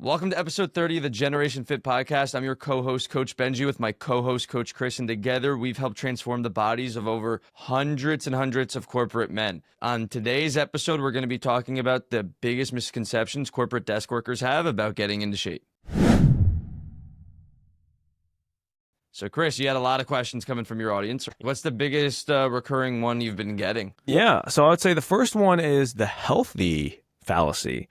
Welcome to episode 30 of the Generation Fit podcast. I'm your co-host, Coach Benji, with my co-host, Coach Chris, and together we've helped transform the bodies of over hundreds and hundreds of corporate men. On today's episode, we're going to be talking about the biggest misconceptions corporate desk workers have about getting into shape. So, Chris, you had a lot of questions coming from your audience. What's the biggest recurring one you've been getting? Yeah, so I would say the first one is the healthy fallacy.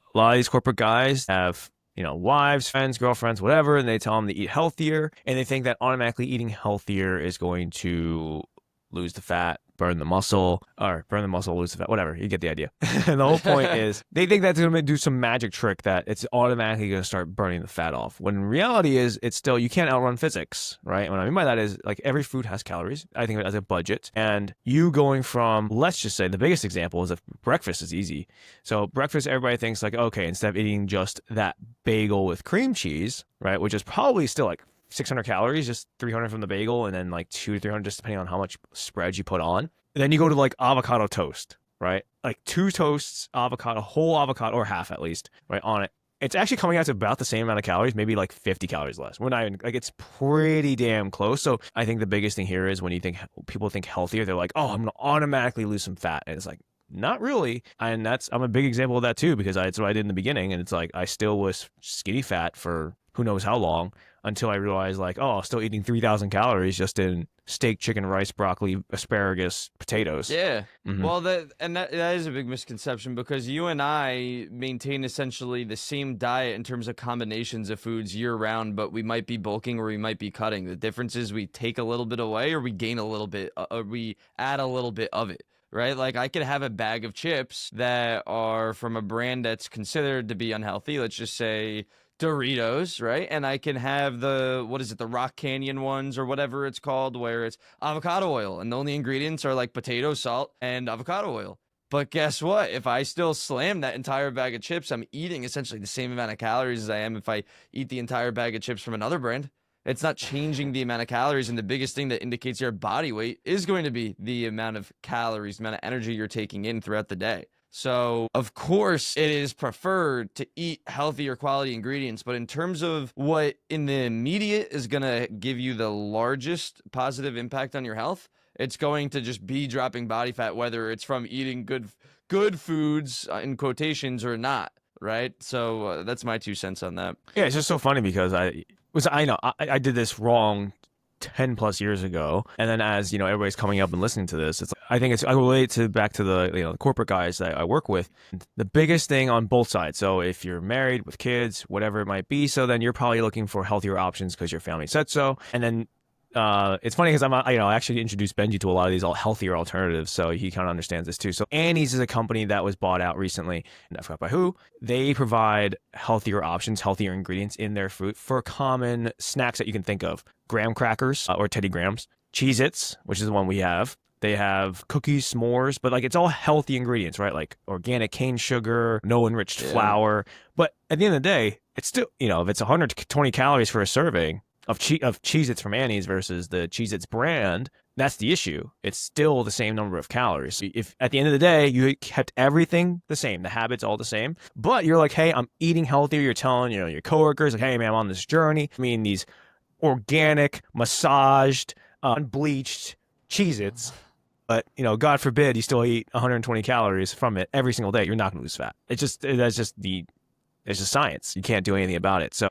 A lot of these corporate guys have, wives, friends, girlfriends, whatever, and they tell them to eat healthier, and they think that automatically eating healthier is going to lose the fat, burn the muscle, lose the fat, whatever. You get the idea. And the whole point is they think that's going to do some magic trick that it's automatically going to start burning the fat off. When in reality is it's still, you can't outrun physics, right? What I mean by that is like every food has calories. I think of it as a budget. And you going from, let's just say the biggest example is if breakfast is easy. So breakfast, everybody thinks like, okay, instead of eating just that bagel with cream cheese, right? Which is probably still like 600 calories, just 300 from the bagel, and then like 200 to 300, just depending on how much spread you put on. And then you go to like avocado toast, right? Like 2 toasts, avocado, whole avocado, or half at least, right, on it. It's actually coming out to about the same amount of calories, maybe like 50 calories less. We're not even, like, it's pretty damn close. So I think the biggest thing here is when people think healthier, they're like, oh, I'm going to automatically lose some fat. And it's like, not really. And I'm a big example of that too, because that's what I did in the beginning. And it's like, I still was skinny fat for who knows how long, until I realized like, oh, I'm still eating 3,000 calories just in steak, chicken, rice, broccoli, asparagus, potatoes. Yeah. Mm-hmm. Well, that is a big misconception, because you and I maintain essentially the same diet in terms of combinations of foods year round, but we might be bulking or we might be cutting. The difference is we take a little bit away or we gain a little bit, or we add a little bit of it. Right? Like I could have a bag of chips that are from a brand that's considered to be unhealthy. Let's just say Doritos, right? And I can have the Rock Canyon ones or whatever it's called, where it's avocado oil and the only ingredients are like potato, salt, and avocado oil. But guess what? If I still slam that entire bag of chips, I'm eating essentially the same amount of calories as I am if I eat the entire bag of chips from another brand. It's not changing the amount of calories, and the biggest thing that indicates your body weight is going to be the amount of calories, the amount of energy you're taking in throughout the day. So, of course, it is preferred to eat healthier quality ingredients, but in terms of what in the immediate is going to give you the largest positive impact on your health, it's going to just be dropping body fat, whether it's from eating good foods, in quotations, or not, right? So that's my 2 cents on that. Yeah, it's just so funny because I know I did this wrong 10 plus years ago, and then as everybody's coming up and listening to this, I relate back to the corporate guys that I work with. The biggest thing on both sides, so if you're married with kids, whatever it might be, so then you're probably looking for healthier options because your family said so. And then it's funny because I actually introduced Benji to a lot of these healthier alternatives, so he kind of understands this too. So Annie's is a company that was bought out recently, and I forgot by who. They provide healthier options, healthier ingredients in their food for common snacks that you can think of: graham crackers or Teddy Grahams, Cheez-Its, which is the one we have. They have cookies, s'mores, but like it's all healthy ingredients, right? Like organic cane sugar, no enriched flour. But at the end of the day, it's still, if it's 120 calories for a serving of Cheez-Its from Annie's versus the Cheez-Its brand, that's the issue. It's still the same number of calories. If at the end of the day, you kept everything the same, the habits all the same, but you're like, hey, I'm eating healthier. You're telling, your coworkers, like, hey, man, I'm on this journey. I mean, these organic, massaged, unbleached Cheez-Its, but, God forbid you still eat 120 calories from it every single day. You're not going to lose fat. It's just science. You can't do anything about it. So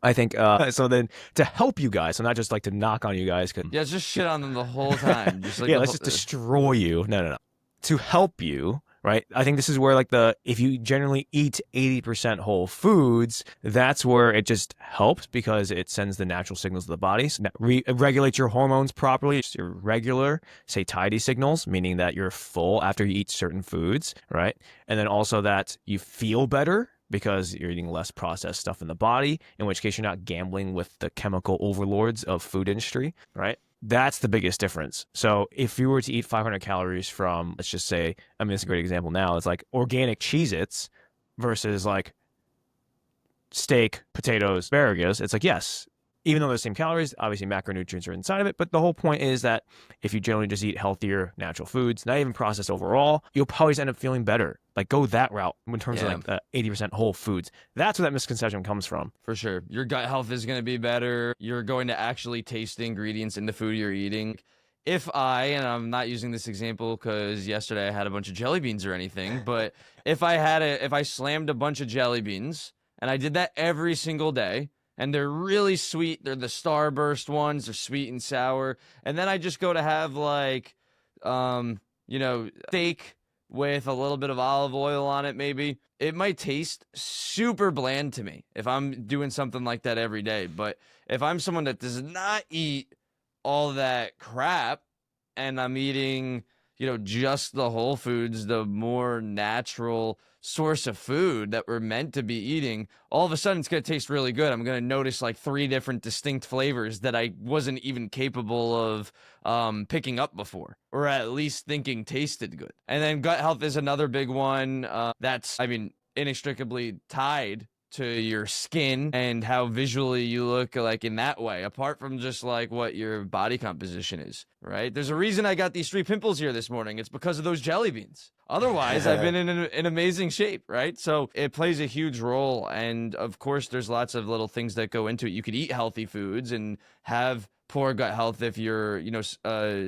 I think, so then to help you guys, so not just like to knock on you guys. Yeah, just shit on them the whole time. Just like let's just destroy you. No. To help you, right? I think this is where if you generally eat 80% whole foods, that's where it just helps because it sends the natural signals to the body. So regulates your hormones properly. It's your regular satiety signals, meaning that you're full after you eat certain foods, right? And then also that you feel better, because you're eating less processed stuff in the body, in which case you're not gambling with the chemical overlords of food industry, right? That's the biggest difference. So if you were to eat 500 calories from, let's just say, it's a great example now, it's like organic Cheez-Its versus like steak, potatoes, asparagus. It's like, yes, even though they're the same calories, obviously macronutrients are inside of it. But the whole point is that if you generally just eat healthier, natural foods, not even processed overall, you'll probably just end up feeling better. Like go that route in terms of like 80% whole foods. That's where that misconception comes from. For sure. Your gut health is going to be better. You're going to actually taste the ingredients in the food you're eating. If and I'm not using this example because yesterday I had a bunch of jelly beans or anything, but if I slammed a bunch of jelly beans and I did that every single day, and they're really sweet, they're the Starburst ones, they're sweet and sour, and then I just go to have like, steak with a little bit of olive oil on it, maybe, it might taste super bland to me if I'm doing something like that every day. But if I'm someone that does not eat all that crap and I'm eating, just the whole foods, the more natural source of food that we're meant to be eating, all of a sudden it's going to taste really good. I'm going to notice like 3 different distinct flavors that I wasn't even capable of picking up before, or at least thinking tasted good. And then gut health is another big one that's, inextricably tied to your skin and how visually you look, like in that way, apart from just like what your body composition is, right? There's a reason I got these 3 pimples here this morning. It's because of those jelly beans. Otherwise, I've been in amazing shape, right? So it plays a huge role. And of course, there's lots of little things that go into it. You could eat healthy foods and have poor gut health if you're,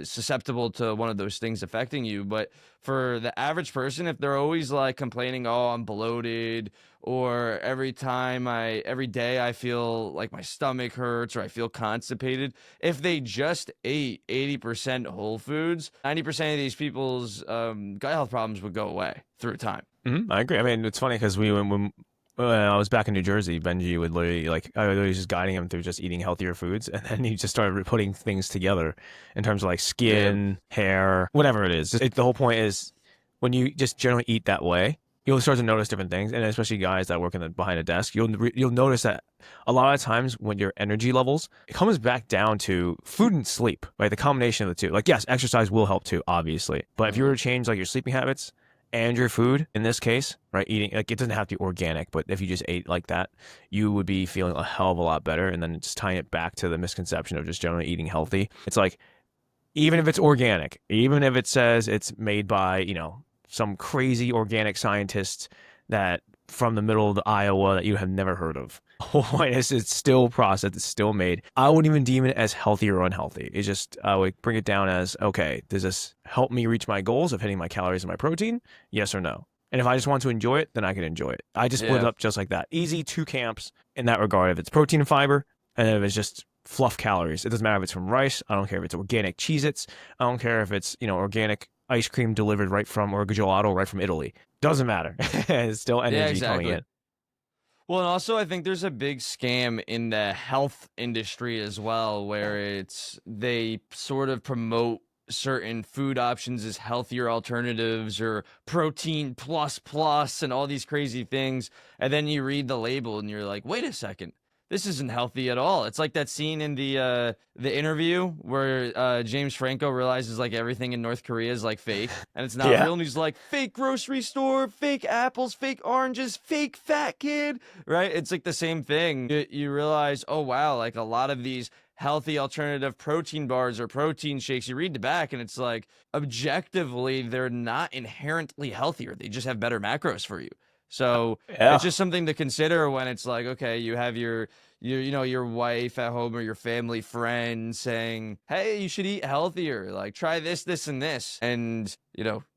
susceptible to one of those things affecting you. But for the average person, if they're always like complaining, oh, I'm bloated, or every day I feel like my stomach hurts or I feel constipated, if they just ate 80% whole foods, 90% of these people's gut health problems would go away through time. I agree. I mean, it's funny because when I was back in New Jersey, Benji would literally I was just guiding him through just eating healthier foods, and then he just started putting things together in terms of like skin, hair, whatever it is. The whole point is when you just generally eat that way, you'll start to notice different things, and especially guys that work behind a desk, you'll notice that a lot of times when your energy levels, it comes back down to food and sleep, right? The combination of the two. Like yes, exercise will help too, obviously, but if you were to change like your sleeping habits and your food, in this case, right, eating, like it doesn't have to be organic, but if you just ate like that, you would be feeling a hell of a lot better. And then just tying it back to the misconception of just generally eating healthy, it's like, even if it's organic, even if it says it's made by, some crazy organic scientist that from the middle of Iowa that you have never heard of, it's still processed, it's still made. I wouldn't even deem it as healthy or unhealthy. It's just, I would bring it down as, okay, does this help me reach my goals of hitting my calories and my protein? Yes or no? And if I just want to enjoy it, then I can enjoy it. I just split it up just like that. Easy 2 camps in that regard. If it's protein and fiber, and if it's just fluff calories, it doesn't matter if it's from rice. I don't care if it's organic Cheez-Its. I don't care if it's, organic ice cream delivered right from, or gelato right from Italy. Doesn't matter. It's still energy coming in. Well, and also I think there's a big scam in the health industry as well, where they sort of promote certain food options as healthier alternatives or protein plus and all these crazy things. And then you read the label and you're like, wait a second, this isn't healthy at all. It's like that scene in the interview where James Franco realizes like everything in North Korea is like fake and it's not real. And he's like, fake grocery store, fake apples, fake oranges, fake fat kid, right? It's like the same thing. You realize, oh wow, like a lot of these healthy alternative protein bars or protein shakes, you read the back and it's like objectively they're not inherently healthier. They just have better macros for you. So it's just something to consider when it's like, okay, you have your wife at home or your family friend saying, hey, you should eat healthier, like try this, this, and this. And,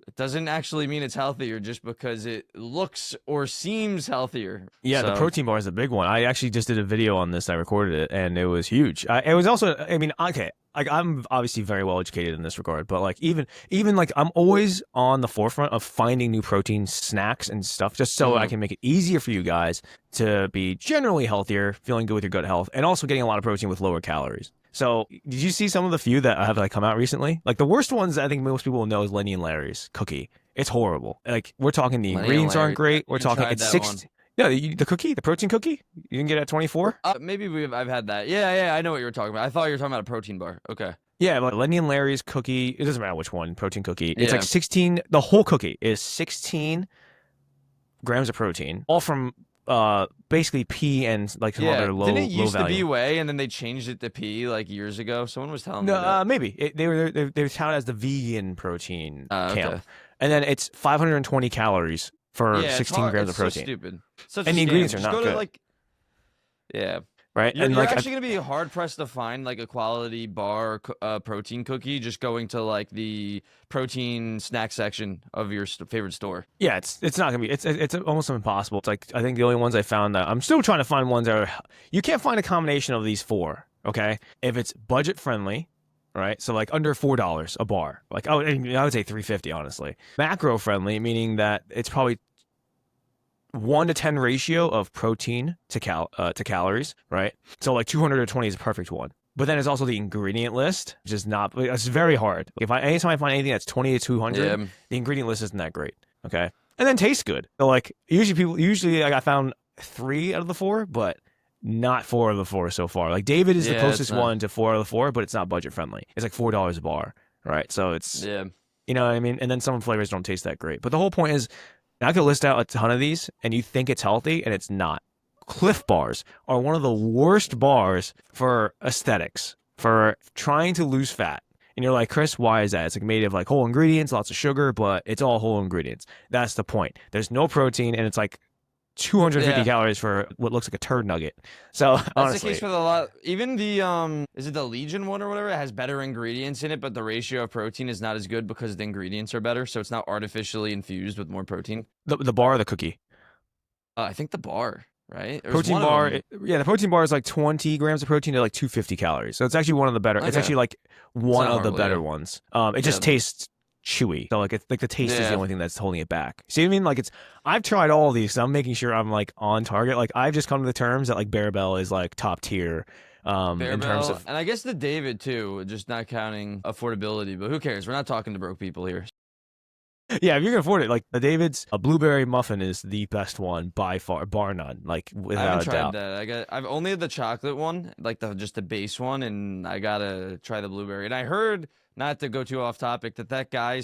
it doesn't actually mean it's healthier just because it looks or seems healthier. Yeah, the protein bar is a big one. I actually just did a video on this. I recorded it, and it was huge. It was also, okay, like I'm obviously very well educated in this regard, but like even like I'm always on the forefront of finding new protein snacks and stuff, just so I can make it easier for you guys to be generally healthier, feeling good with your gut health, and also getting a lot of protein with lower calories. So, did you see some of the few that have come out recently? Like the worst ones I think most people will know is Lenny and Larry's cookie. It's horrible. Like we're talking the ingredients aren't great. We're talking it's 60. Yeah, the cookie, the protein cookie. You can get it at 24. Maybe I've had that. Yeah, I know what you were talking about. I thought you were talking about a protein bar. Okay. Yeah, but Lenny and Larry's cookie. It doesn't matter which one. Protein cookie. It's like 16. The whole cookie is 16 grams of protein, all from basically pea and like some Yeah, other didn't it low used to be value. whey and then they changed it to pea like years ago? Someone was telling No, me that. maybe they were touted as the vegan protein Okay. camp, and then it's 520 calories for Yeah, it's 16 hard. grams It's of so protein, stupid. Such a and the ingredients scam. are Just not go to good, like, yeah. right? You're And you're like actually gonna be hard pressed to find like a quality bar or protein cookie just going to like the protein snack section of your favorite store. yeah, it's not gonna be it's almost impossible. It's like I think the only ones I found that I'm still trying to find ones that are you can't find a combination of these four. Okay, if it's budget friendly, right? So like under $4 a bar, like I would say 350 honestly. Macro friendly, meaning that it's probably 1 to 10 ratio of protein to calories, right? So like 220 is a perfect one. But then there's also the ingredient list, which is not. It's very hard. If I anytime I find anything that's 20 to 200, Yeah. the ingredient list isn't that great. Okay, and then tastes good. So like usually like I found 3 out of the 4, but not 4 of the 4 so far. Like David is the Yeah, it's closest not. one to 4 of the 4, but it's not budget friendly. It's like $4 a bar, right? So it's Yeah. you know what I mean. And then some flavors don't taste that great. But the whole point is I could list out a ton of these, and you think it's healthy, and it's not. Cliff bars are one of the worst bars for aesthetics, for trying to lose fat. And you're like, Chris, why is that? It's like made of like whole ingredients, lots of sugar, but it's all whole ingredients. That's the point. There's no protein, and it's like 250 Yeah. calories for what looks like a turd nugget. So That's the case honestly, with a lot. Even the is it the Legion one or whatever? It has better ingredients in it, but the ratio of protein is not as good because the ingredients are better, so it's not artificially infused with more protein. the bar or the cookie. I think the bar, right? There was Protein one of bar, them. yeah, the protein bar is like 20 grams of protein to like 250 calories. So it's actually one of the better. It's Okay, actually like it's one not of the horrible. Yeah, better ones. It yeah, just tastes chewy. So like it's like the taste is the yeah. only thing that's holding it back. See what I mean? Like I've tried all of these. So I'm making sure I'm like on target. Like I've just come to the terms that like Bearbell is like top tier. In terms Bearbell, of and I guess the David too, just not counting affordability. But who cares? We're not talking to broke people here. yeah, if you can afford it, like the David's a blueberry muffin is the best one by far, bar none. Like I haven't without a tried doubt. that. I've only had the chocolate one, like just the base one, and I gotta try the blueberry. And I heard, not to go too off topic, that guy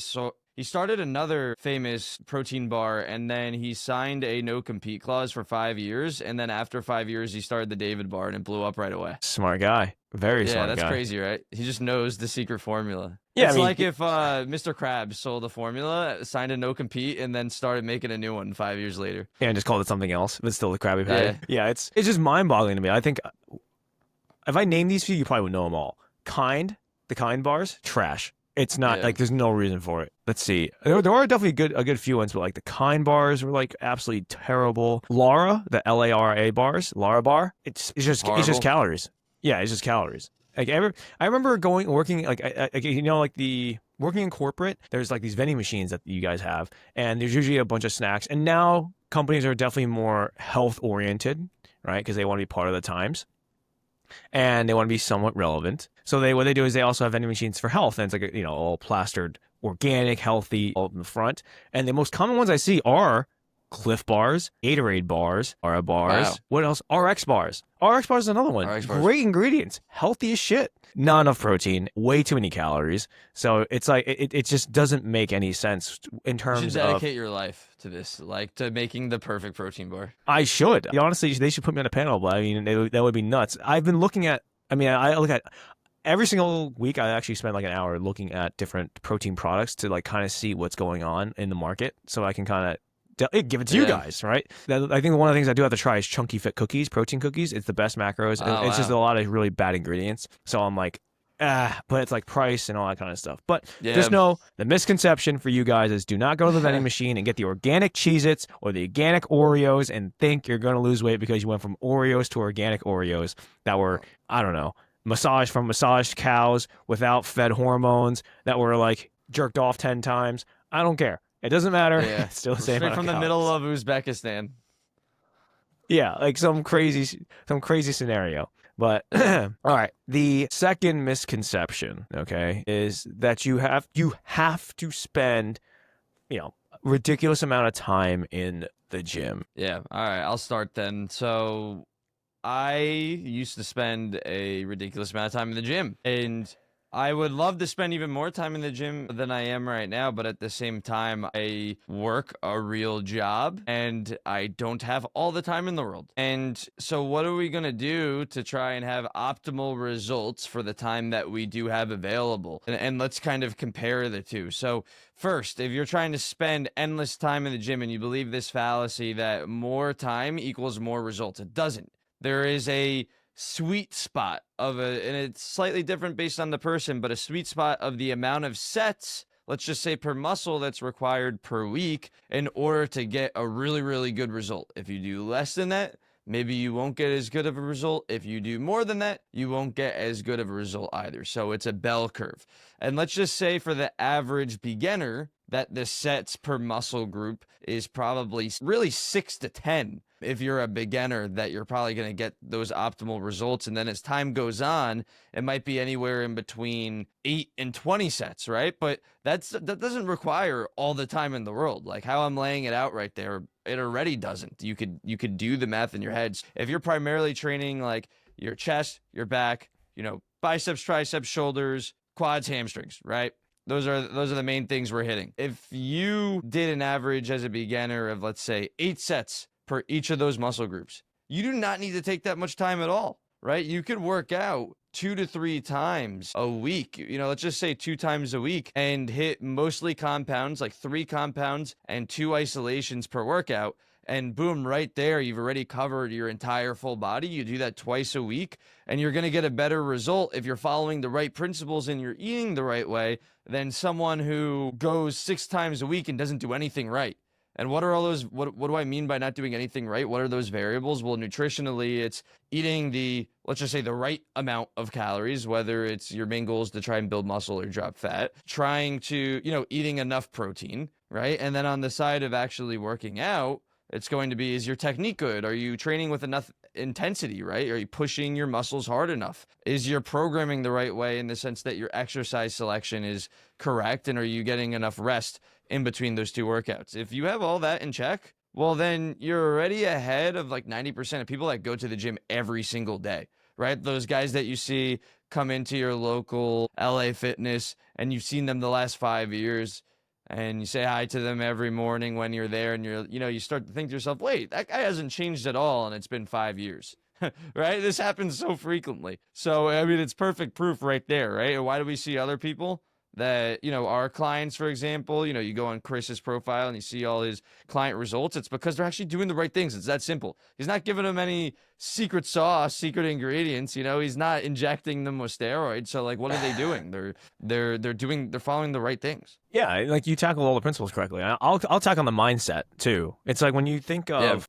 he started another famous protein bar, and then he signed a no compete clause for 5 years, and then after 5 years, he started the David bar, and it blew up right away. Smart guy, very Yeah, smart that's guy. crazy, right? He just knows the secret formula. Yeah, I It's mean, like if Mr. Krabs sold a formula, signed a no compete, and then started making a new one 5 years later. yeah, and just called it something else, but still the Krabby Yeah. Patty. Yeah, it's just mind boggling to me. I think if I name these few, you probably would know them all. The Kind bars, trash. It's not Yeah. like there's no reason for it. Let's see. There are definitely a good few ones, but like the Kind bars were like absolutely terrible. Lara, the LARA bars, Lara bar, it's just Horrible. calories. Yeah, it's just calories. Like I remember working like you know like the working in corporate. There's like these vending machines that you guys have, and there's usually a bunch of snacks. And now companies are definitely more health oriented, right? Because they want to be part of the times and they want to be somewhat relevant. So what they do is they also have vending machines for health, and it's like all plastered, organic, healthy, all in the front. And the most common ones I see are Cliff bars, Gatorade bars, Ara bars. Wow. What else? RX bars. RX bars is another one. RX bars. Great ingredients, healthy as shit. Not enough protein, way too many calories. So it's like it just doesn't make any sense in You should terms of. dedicate your life to this, like to making the perfect protein bar. I should. Honestly, they should put me on a panel, but I mean, that would be nuts. I've been looking at, I look at every single week. I actually spend like an hour looking at different protein products to like kind of see what's going on in the market so I can kind of give it to you Yeah. guys, right? I think one of the things I do have to try is Chunky Fit cookies, protein cookies. It's the best macros. Oh, It's just wow. a lot of really bad ingredients. So I'm like, but it's like price and all that kind of stuff. But Yeah. just know the misconception for you guys is do not go to the vending machine and get the organic Cheez-Its or the organic Oreos and think you're going to lose weight because you went from Oreos to organic Oreos that were, I don't know, massaged cows without fed hormones that were like jerked off 10 times. I don't care. It doesn't matter. Yeah. It's still the same Straight amount from the calories. middle of Uzbekistan. Yeah, like some crazy scenario. But all right, the second misconception, okay, is that you have to spend, ridiculous amount of time in the gym. Yeah. All right. I'll start then. So I used to spend a ridiculous amount of time in the gym, and I would love to spend even more time in the gym than I am right now, but at the same time, I work a real job and I don't have all the time in the world. And so, what are we going to do to try and have optimal results for the time that we do have available? And let's kind of compare the two. So, first, if you're trying to spend endless time in the gym and you believe this fallacy that more time equals more results, it doesn't. There is a sweet spot of and it's slightly different based on the person, but a sweet spot of the amount of sets, let's just say per muscle, that's required per week in order to get a really, really good result. If you do less than that, maybe you won't get as good of a result. If you do more than that, you won't get as good of a result either. So it's a bell curve. And let's just say for the average beginner that the sets per muscle group is probably really 6 to 10. If you're a beginner, that you're probably going to get those optimal results. And then as time goes on, it might be anywhere in between 8 and 20 sets, right? But that doesn't require all the time in the world. Like how I'm laying it out right there, it already doesn't. You could do the math in your heads. If you're primarily training like your chest, your back, biceps, triceps, shoulders, quads, hamstrings, right? Those are the main things we're hitting. If you did an average as a beginner of, let's say, 8 sets per each of those muscle groups, you do not need to take that much time at all, right? You could work out 2 to 3 times a week, let's just say 2 times a week, and hit mostly compounds, like 3 compounds and 2 isolations per workout. And boom, right there, you've already covered your entire full body. You do that twice a week, and you're going to get a better result if you're following the right principles and you're eating the right way than someone who goes 6 times a week and doesn't do anything right. And what are all those, what do I mean by not doing anything right? What are those variables? Well, nutritionally, it's eating let's just say the right amount of calories, whether it's your main goal is to try and build muscle or drop fat, trying to, eating enough protein, right? And then on the side of actually working out, it's going to be, is your technique good? Are you training with enough intensity, right? Are you pushing your muscles hard enough? Is your programming the right way in the sense that your exercise selection is correct? And are you getting enough rest in between those 2 workouts? If you have all that in check, well, then you're already ahead of like 90% of people that go to the gym every single day, right? Those guys that you see come into your local LA Fitness and you've seen them the last 5 years, and you say hi to them every morning when you're there, and you start to think to yourself, wait, that guy hasn't changed at all, and it's been 5 years, right? This happens so frequently. So, I mean, it's perfect proof right there, right? And why do we see other people that, our clients, for example, you go on Chris's profile and you see all his client results? It's because they're actually doing the right things. It's that simple. He's not giving them any secret sauce, secret ingredients. He's not injecting them with steroids. So like, what are they doing? They're following the right things. Yeah, like you tackle all the principles correctly. I'll tackle on the mindset too. It's like when you think of,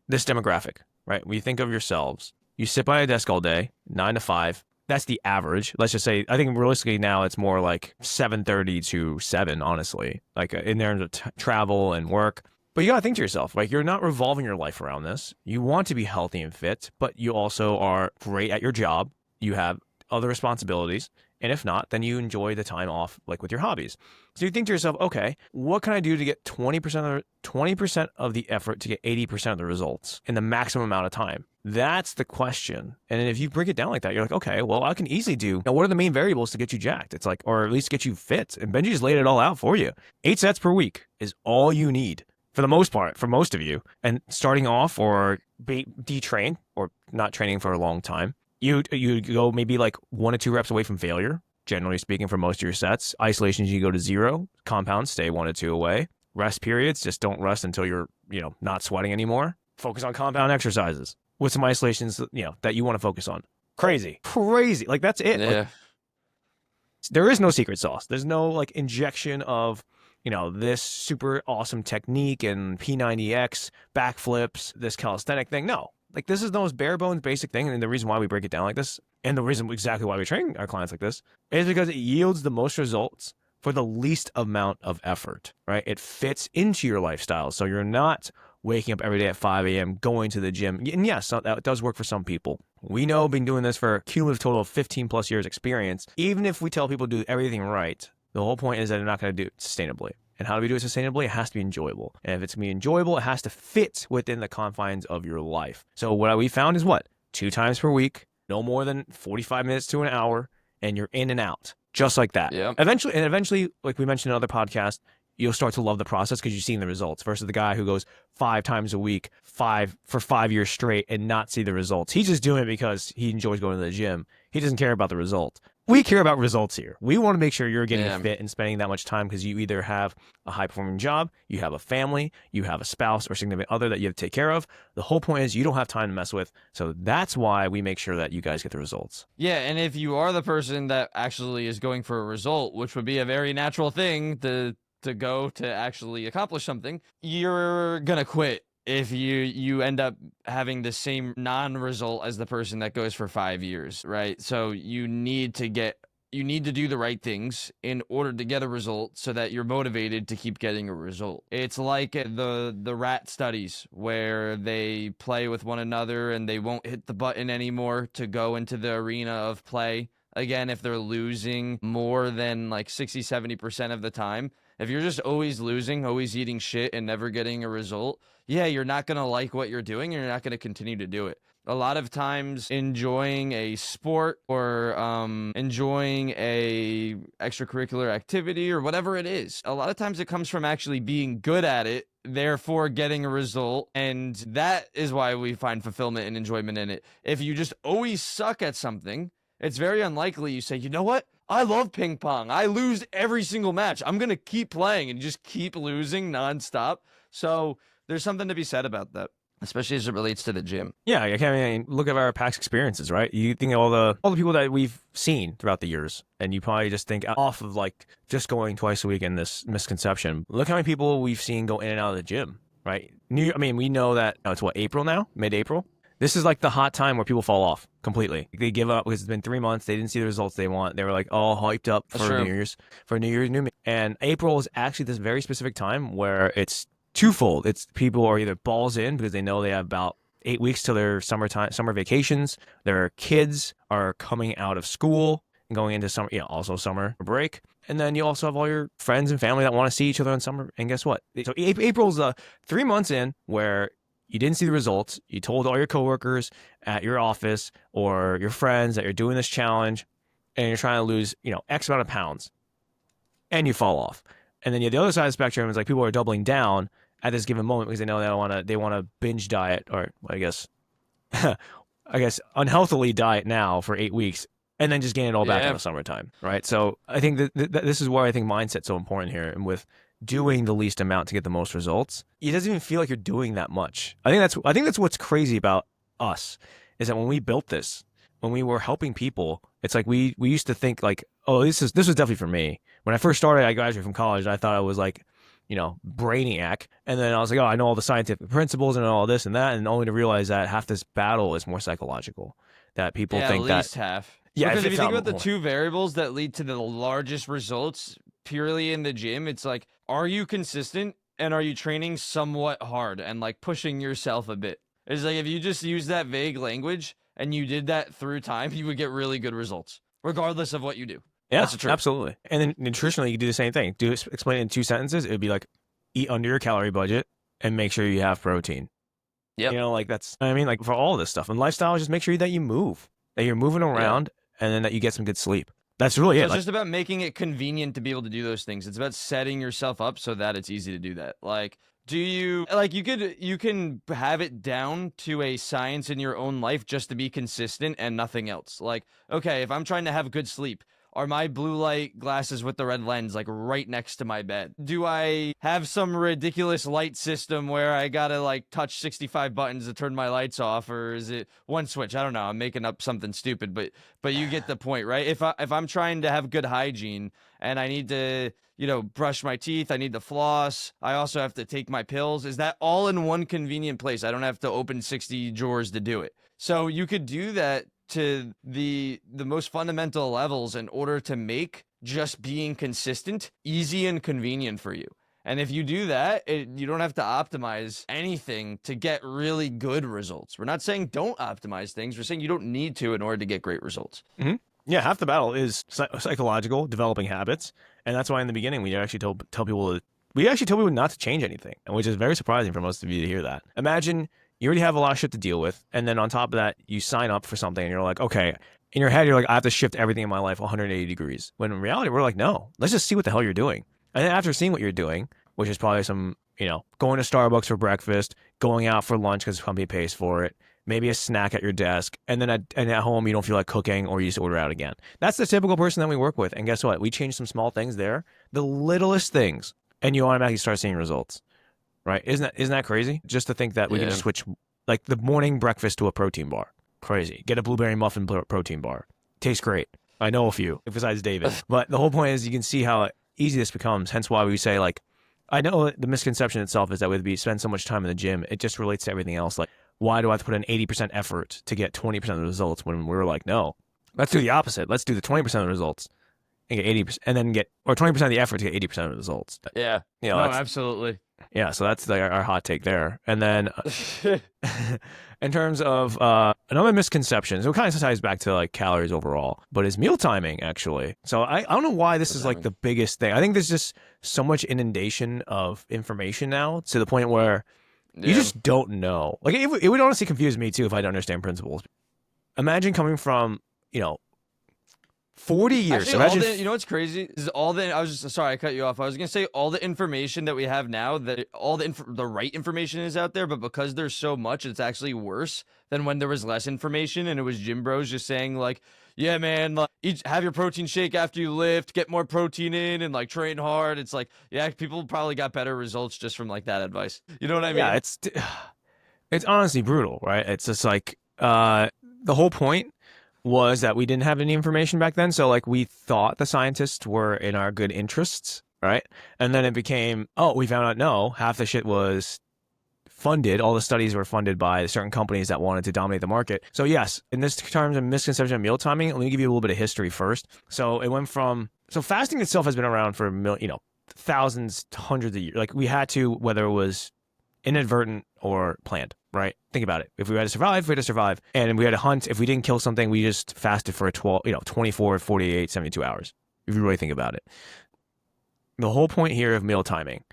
this demographic, right? When you think of yourselves, you sit by a desk all day, 9 to 5. That's the average. Let's just say, I think realistically now it's more like 7:30 to 7, honestly, like in terms of travel and work. But you got to think to yourself, like, you're not revolving your life around this. You want to be healthy and fit, but you also are great at your job. You have other responsibilities. And if not, then you enjoy the time off, like with your hobbies. So you think to yourself, okay, what can I do to get 20% of the effort to get 80% of the results in the maximum amount of time? That's the question. And if you break it down like that, you're like, okay, well, I can easily do. Now, what are the main variables to get you jacked? It's like, or at least get you fit. And Benji just laid it all out for you. 8 sets per week is all you need for the most part, for most of you. And starting off or detrain or not training for a long time, you go maybe like 1 to 2 reps away from failure, generally speaking, for most of your sets. Isolations, you go to 0. Compounds, stay 1 to 2 away. Rest periods, just don't rest until you're, not sweating anymore. Focus on compound exercises with some isolations, that you want to focus on. Crazy. Like, that's it. Yeah. Like, there is no secret sauce. There's no like injection of, this super awesome technique and P90X backflips, this calisthenic thing. No. Like, this is the most bare bones basic thing. And the reason why we break it down like this, and the reason exactly why we train our clients like this, is because it yields the most results for the least amount of effort, right? It fits into your lifestyle. So you're not waking up every day at 5 a.m., going to the gym. And yes, that does work for some people. We know, been doing this for a cumulative total of 15 plus years experience. Even if we tell people to do everything right, the whole point is that they're not going to do it sustainably. And how do we do it sustainably? It has to be enjoyable. And if it's going to be enjoyable, it has to fit within the confines of your life. So what we found is 2 times per week, no more than 45 minutes to an hour. and you're in and out, just like that. Yep. Eventually, like we mentioned in other podcasts, you'll start to love the process because you've seen the results versus the guy who goes 5 times a week, for 5 years straight and not see the results. He's just doing it because he enjoys going to the gym. He doesn't care about the result. We care about results here. We want to make sure you're getting fit and spending that much time because you either have a high-performing job, you have a family, you have a spouse or significant other that you have to take care of. The whole point is you don't have time to mess with. So that's why we make sure that you guys get the results. Yeah, and if you are the person that actually is going for a result, which would be a very natural thing to go to actually accomplish something, you're gonna quit if you end up having the same non-result as the person that goes for 5 years, right? So you need to do the right things in order to get a result so that you're motivated to keep getting a result. It's like the rat studies where they play with one another and they won't hit the button anymore to go into the arena of play again if they're losing more than like 60-70% of the time. If you're just always losing, always eating shit and never getting a result, yeah, you're not going to like what you're doing and you're not going to continue to do it. A lot of times enjoying a sport or enjoying a extracurricular activity or whatever it is, a lot of times it comes from actually being good at it, therefore getting a result. And that is why we find fulfillment and enjoyment in it. If you just always suck at something, it's very unlikely you say, you know what? I love ping pong. I lose every single match. I'm going to keep playing and just keep losing nonstop. So there's something to be said about that, especially as it relates to the gym. Yeah, I mean, look at our past experiences, right? You think of all the people that we've seen throughout the years, and you probably just think off of like just going twice a week in this misconception. Look how many people we've seen go in and out of the gym, right? We know that it's April now, mid-April. This is like the hot time where people fall off completely. They give up because it's been 3 months. They didn't see the results they want. They were like all hyped up for New Year's, New Me. And April is actually this very specific time where it's twofold. It's people are either balls in because they know they have about 8 weeks till their summer vacations. Their kids are coming out of school and going into summer, also summer break. And then you also have all your friends and family that want to see each other in summer. And guess what? So April's 3 months in where you didn't see the results. You told all your coworkers at your office or your friends that you're doing this challenge and you're trying to lose, X amount of pounds, and you fall off. And then the other side of the spectrum is like people are doubling down at this given moment because they know they want to binge diet, or I guess unhealthily diet now for 8 weeks and then just gain it all back in the summertime, right? So I think that this is where I think mindset's so important here, and with doing the least amount to get the most results, it doesn't even feel like you're doing that much. I think that's what's crazy about us, is that when we built this, when we were helping people, it's like we used to think like, oh, this was definitely for me. When I first started, I graduated from college, and I thought I was like, brainiac. And then I was like, oh, I know all the scientific principles and all this and that, and only to realize that half this battle is more psychological. That people think at least half. Yeah, because if you think about the two variables that lead to the largest results purely in the gym, it's like, are you consistent and are you training somewhat hard and like pushing yourself a bit? It's like if you just use that vague language and you did that through time, you would get really good results, regardless of what you do. Yeah, that's the truth. Absolutely. And then nutritionally, you do the same thing. Explain it in 2 sentences. It would be like, eat under your calorie budget and make sure you have protein. Yeah. That's, like for all of this stuff. And lifestyle is just make sure that you move, that you're moving around, and then that you get some good sleep. That's really it. It's just about making it convenient to be able to do those things. It's about setting yourself up so that it's easy to do that. Like, you can have it down to a science in your own life just to be consistent and nothing else. Like, okay, if I'm trying to have good sleep, are my blue light glasses with the red lens like right next to my bed? Do I have some ridiculous light system where I gotta like touch 65 buttons to turn my lights off, or is it one switch? I don't know. I'm making up something stupid, but you get the point, right? If I'm trying to have good hygiene and I need to, brush my teeth, I need to floss, I also have to take my pills. Is that all in one convenient place? I don't have to open 60 drawers to do it. So you could do that to the most fundamental levels in order to make just being consistent easy and convenient for you. And if you do that, you don't have to optimize anything to get really good results. We're not saying don't optimize things. We're saying you don't need to in order to get great results. Mm-hmm. Yeah, half the battle is psychological, developing habits. And that's why in the beginning we actually tell people not to change anything, which is very surprising for most of you to hear that. Imagine you already have a lot of shit to deal with, and then on top of that, you sign up for something, and you're like, okay, in your head, you're like, I have to shift everything in my life 180 degrees. When in reality, we're like, no, let's just see what the hell you're doing. And then after seeing what you're doing, which is probably some, going to Starbucks for breakfast, going out for lunch because the company pays for it, maybe a snack at your desk, and then at home you don't feel like cooking or you just order out again. That's the typical person that we work with. And guess what? We change some small things there, the littlest things, and you automatically start seeing results. Right? Isn't that crazy? Just to think that we can just switch like the morning breakfast to a protein bar. Crazy. Get a blueberry muffin protein bar. Tastes great. I know a few, besides David. But the whole point is you can see how easy this becomes. Hence why we say, like, I know the misconception itself is that we spend so much time in the gym, it just relates to everything else. Like, why do I have to put in 80% effort to get 20% of the results when we're like, no, let's do the opposite. Let's do the 20% of the results and get 80%, and then or 20% of the effort to get 80% of the results. Yeah. No, absolutely. Yeah, so that's our hot take there. And then in terms of another misconception, so it kind of ties back to like calories overall, but is meal timing actually. So I don't know why this is like the biggest thing. I think there's just so much inundation of information now to the point where you just don't know. Like it would honestly confuse me too if I don't understand principles. Imagine coming from, 40 years. Actually, you know what's crazy? Is I was just sorry I cut you off. I was gonna say all the information that we have now, that all the right information is out there, but because there's so much, it's actually worse than when there was less information and it was gym bros just saying like, yeah, man, like, have your protein shake after you lift, get more protein in, and like train hard. It's like, yeah, people probably got better results just from like that advice. You know what I mean? Yeah, it's honestly brutal, right? It's just like the whole point was that we didn't have any information back then. So like we thought the scientists were in our good interests, right? And then it became, we found out no, half the shit was funded. All the studies were funded by certain companies that wanted to dominate the market. So yes, in this terms of misconception of meal timing, let me give you a little bit of history first. So it went from, fasting itself has been around for thousands, hundreds of years. Like we had to, whether it was inadvertent or planned, right? Think about it. If we had to survive, we had to survive. And we had to hunt. If we didn't kill something, we just fasted for 24, 48, 72 hours. If you really think about it. The whole point here of meal timing,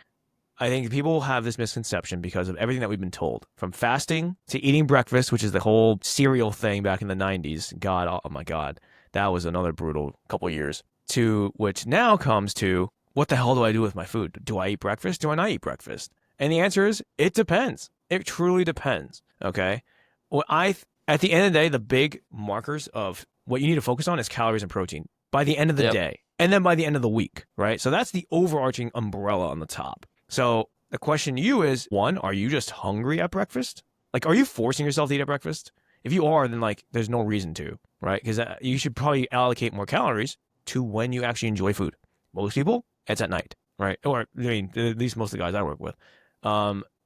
I think people have this misconception because of everything that we've been told. From fasting to eating breakfast, which is the whole cereal thing back in the 90s. God, oh my God. That was another brutal couple of years. To which now comes to, what the hell do I do with my food? Do I eat breakfast? Do I not eat breakfast? And the answer is, it depends. It truly depends, okay? At the end of the day, the big markers of what you need to focus on is calories and protein by the end of the day, and then by the end of the week, right? So that's the overarching umbrella on the top. So the question to you is, one, are you just hungry at breakfast? Like, are you forcing yourself to eat at breakfast? If you are, then like, there's no reason to, right? Because you should probably allocate more calories to when you actually enjoy food. Most people, it's at night, right? Or, I mean, at least most of the guys I work with.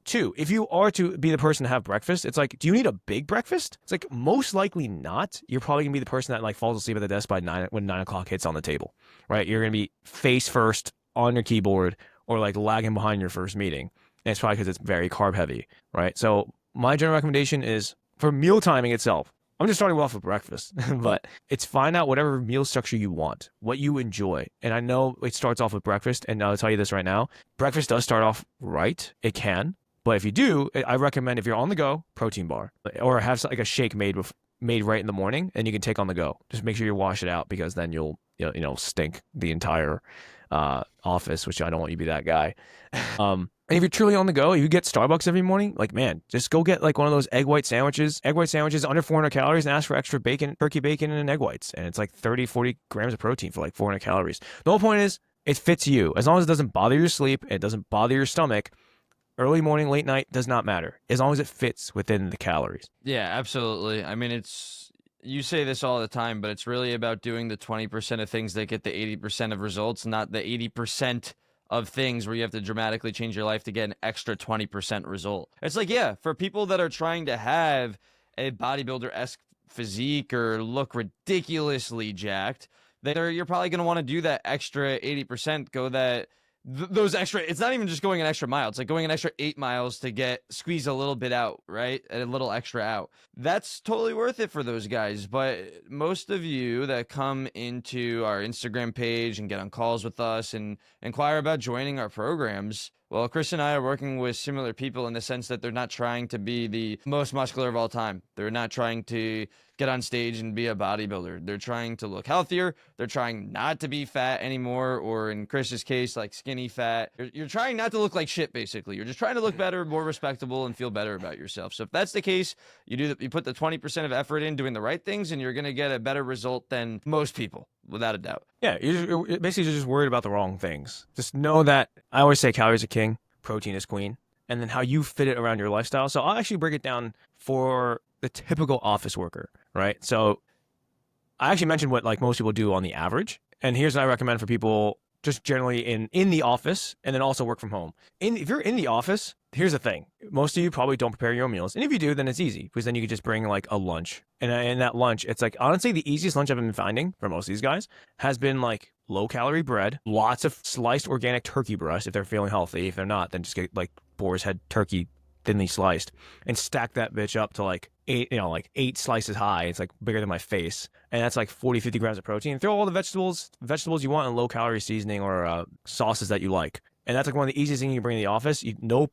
Two, if you are to be the person to have breakfast, it's like, do you need a big breakfast? It's like, most likely not. You're probably gonna be the person that like falls asleep at the desk by when 9 o'clock hits on the table, right? You're gonna be face first on your keyboard or like lagging behind your first meeting. And it's probably because it's very carb heavy, right? So my general recommendation is for meal timing itself. I'm just starting off with breakfast, but it's find out whatever meal structure you want, what you enjoy. And I know it starts off with breakfast, and I'll tell you this right now. Breakfast does start off right. It can. But if you do, I recommend if you're on the go, protein bar. Or have like a shake made right in the morning, and you can take on the go. Just make sure you wash it out, because then you'll stink the entire office, which I don't want you to be that guy. And if you're truly on the go, if you get Starbucks every morning, like, man, just go get like one of those egg white sandwiches. Egg white sandwiches under 400 calories, and ask for extra bacon, turkey bacon, and egg whites. And it's like 30, 40 grams of protein for like 400 calories. The whole point is it fits you. As long as it doesn't bother your sleep, it doesn't bother your stomach, early morning, late night, does not matter. As long as it fits within the calories. Yeah, absolutely. I mean, you say this all the time, but it's really about doing the 20% of things that get the 80% of results, not the 80% of things where you have to dramatically change your life to get an extra 20% result. It's like, yeah, for people that are trying to have a bodybuilder-esque physique or look ridiculously jacked, you're probably going to want to do that extra 80%, go that those extra, it's not even just going an extra mile. It's like going an extra 8 miles to squeeze a little bit out, right? And a little extra out. That's totally worth it for those guys. But most of you that come into our Instagram page and get on calls with us and inquire about joining our programs, Well, Chris and I are working with similar people in the sense that they're not trying to be the most muscular of all time. They're not trying to get on stage and be a bodybuilder. They're trying to look healthier. They're trying not to be fat anymore, or in Chris's case, like skinny fat. You're trying not to look like shit, basically. You're just trying to look better, more respectable, and feel better about yourself. So if that's the case, you put the 20% of effort in doing the right things, and you're going to get a better result than most people, without a doubt. Yeah, you're basically just worried about the wrong things. Just know that I always say calories are king, protein is queen, and then how you fit it around your lifestyle. So I'll actually break it down for the typical office worker, right? So I actually mentioned what like most people do on the average, and here's what I recommend for people just generally in the office and then also work from home. If you're in the office, here's the thing. Most of you probably don't prepare your own meals. And if you do, then it's easy because then you could just bring like a lunch. And in that lunch, it's like, honestly, the easiest lunch I've been finding for most of these guys has been like low calorie bread, lots of sliced organic turkey breast if they're feeling healthy. If they're not, then just get like boar's head turkey thinly sliced and stack that bitch up to like eight slices high. It's like bigger than my face. And that's like 40, 50 grams of protein. Throw all the vegetables you want in low calorie seasoning or sauces that you like. And that's like one of the easiest things you can bring in the office. No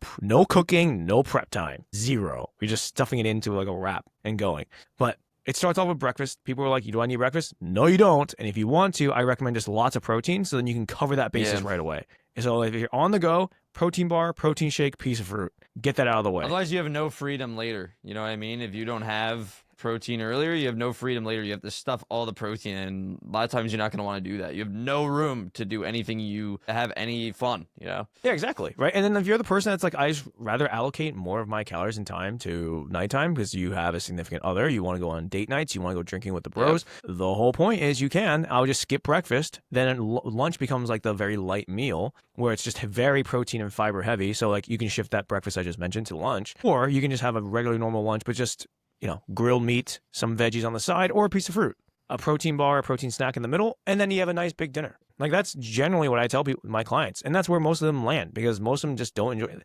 cooking, no prep time, zero. You're just stuffing it into like a wrap and going. But it starts off with breakfast. People are like, do I need breakfast? No, you don't. And if you want to, I recommend just lots of protein so then you can cover that basis right away. And so if you're on the go, protein bar, protein shake, piece of fruit. Get that out of the way. Otherwise, you have no freedom later. You know what I mean? If you don't have protein earlier, you have no freedom later. You have to stuff all the protein, and a lot of times you're not going to want to do that. You have no room to do anything you have any fun, you know? Yeah, exactly. Right. And then if you're the person that's like, I just rather allocate more of my calories and time to nighttime because you have a significant other, you want to go on date nights, you want to go drinking with the bros. Yep. The whole point is you can. I'll just skip breakfast. Then lunch becomes like the very light meal where it's just very protein and fiber heavy. So like you can shift that breakfast I just mentioned to lunch, or you can just have a regular normal lunch, but just grilled meat, some veggies on the side, or a piece of fruit, a protein bar, a protein snack in the middle, and then you have a nice big dinner. Like that's generally what I tell people, my clients, and that's where most of them land because most of them just don't enjoy it.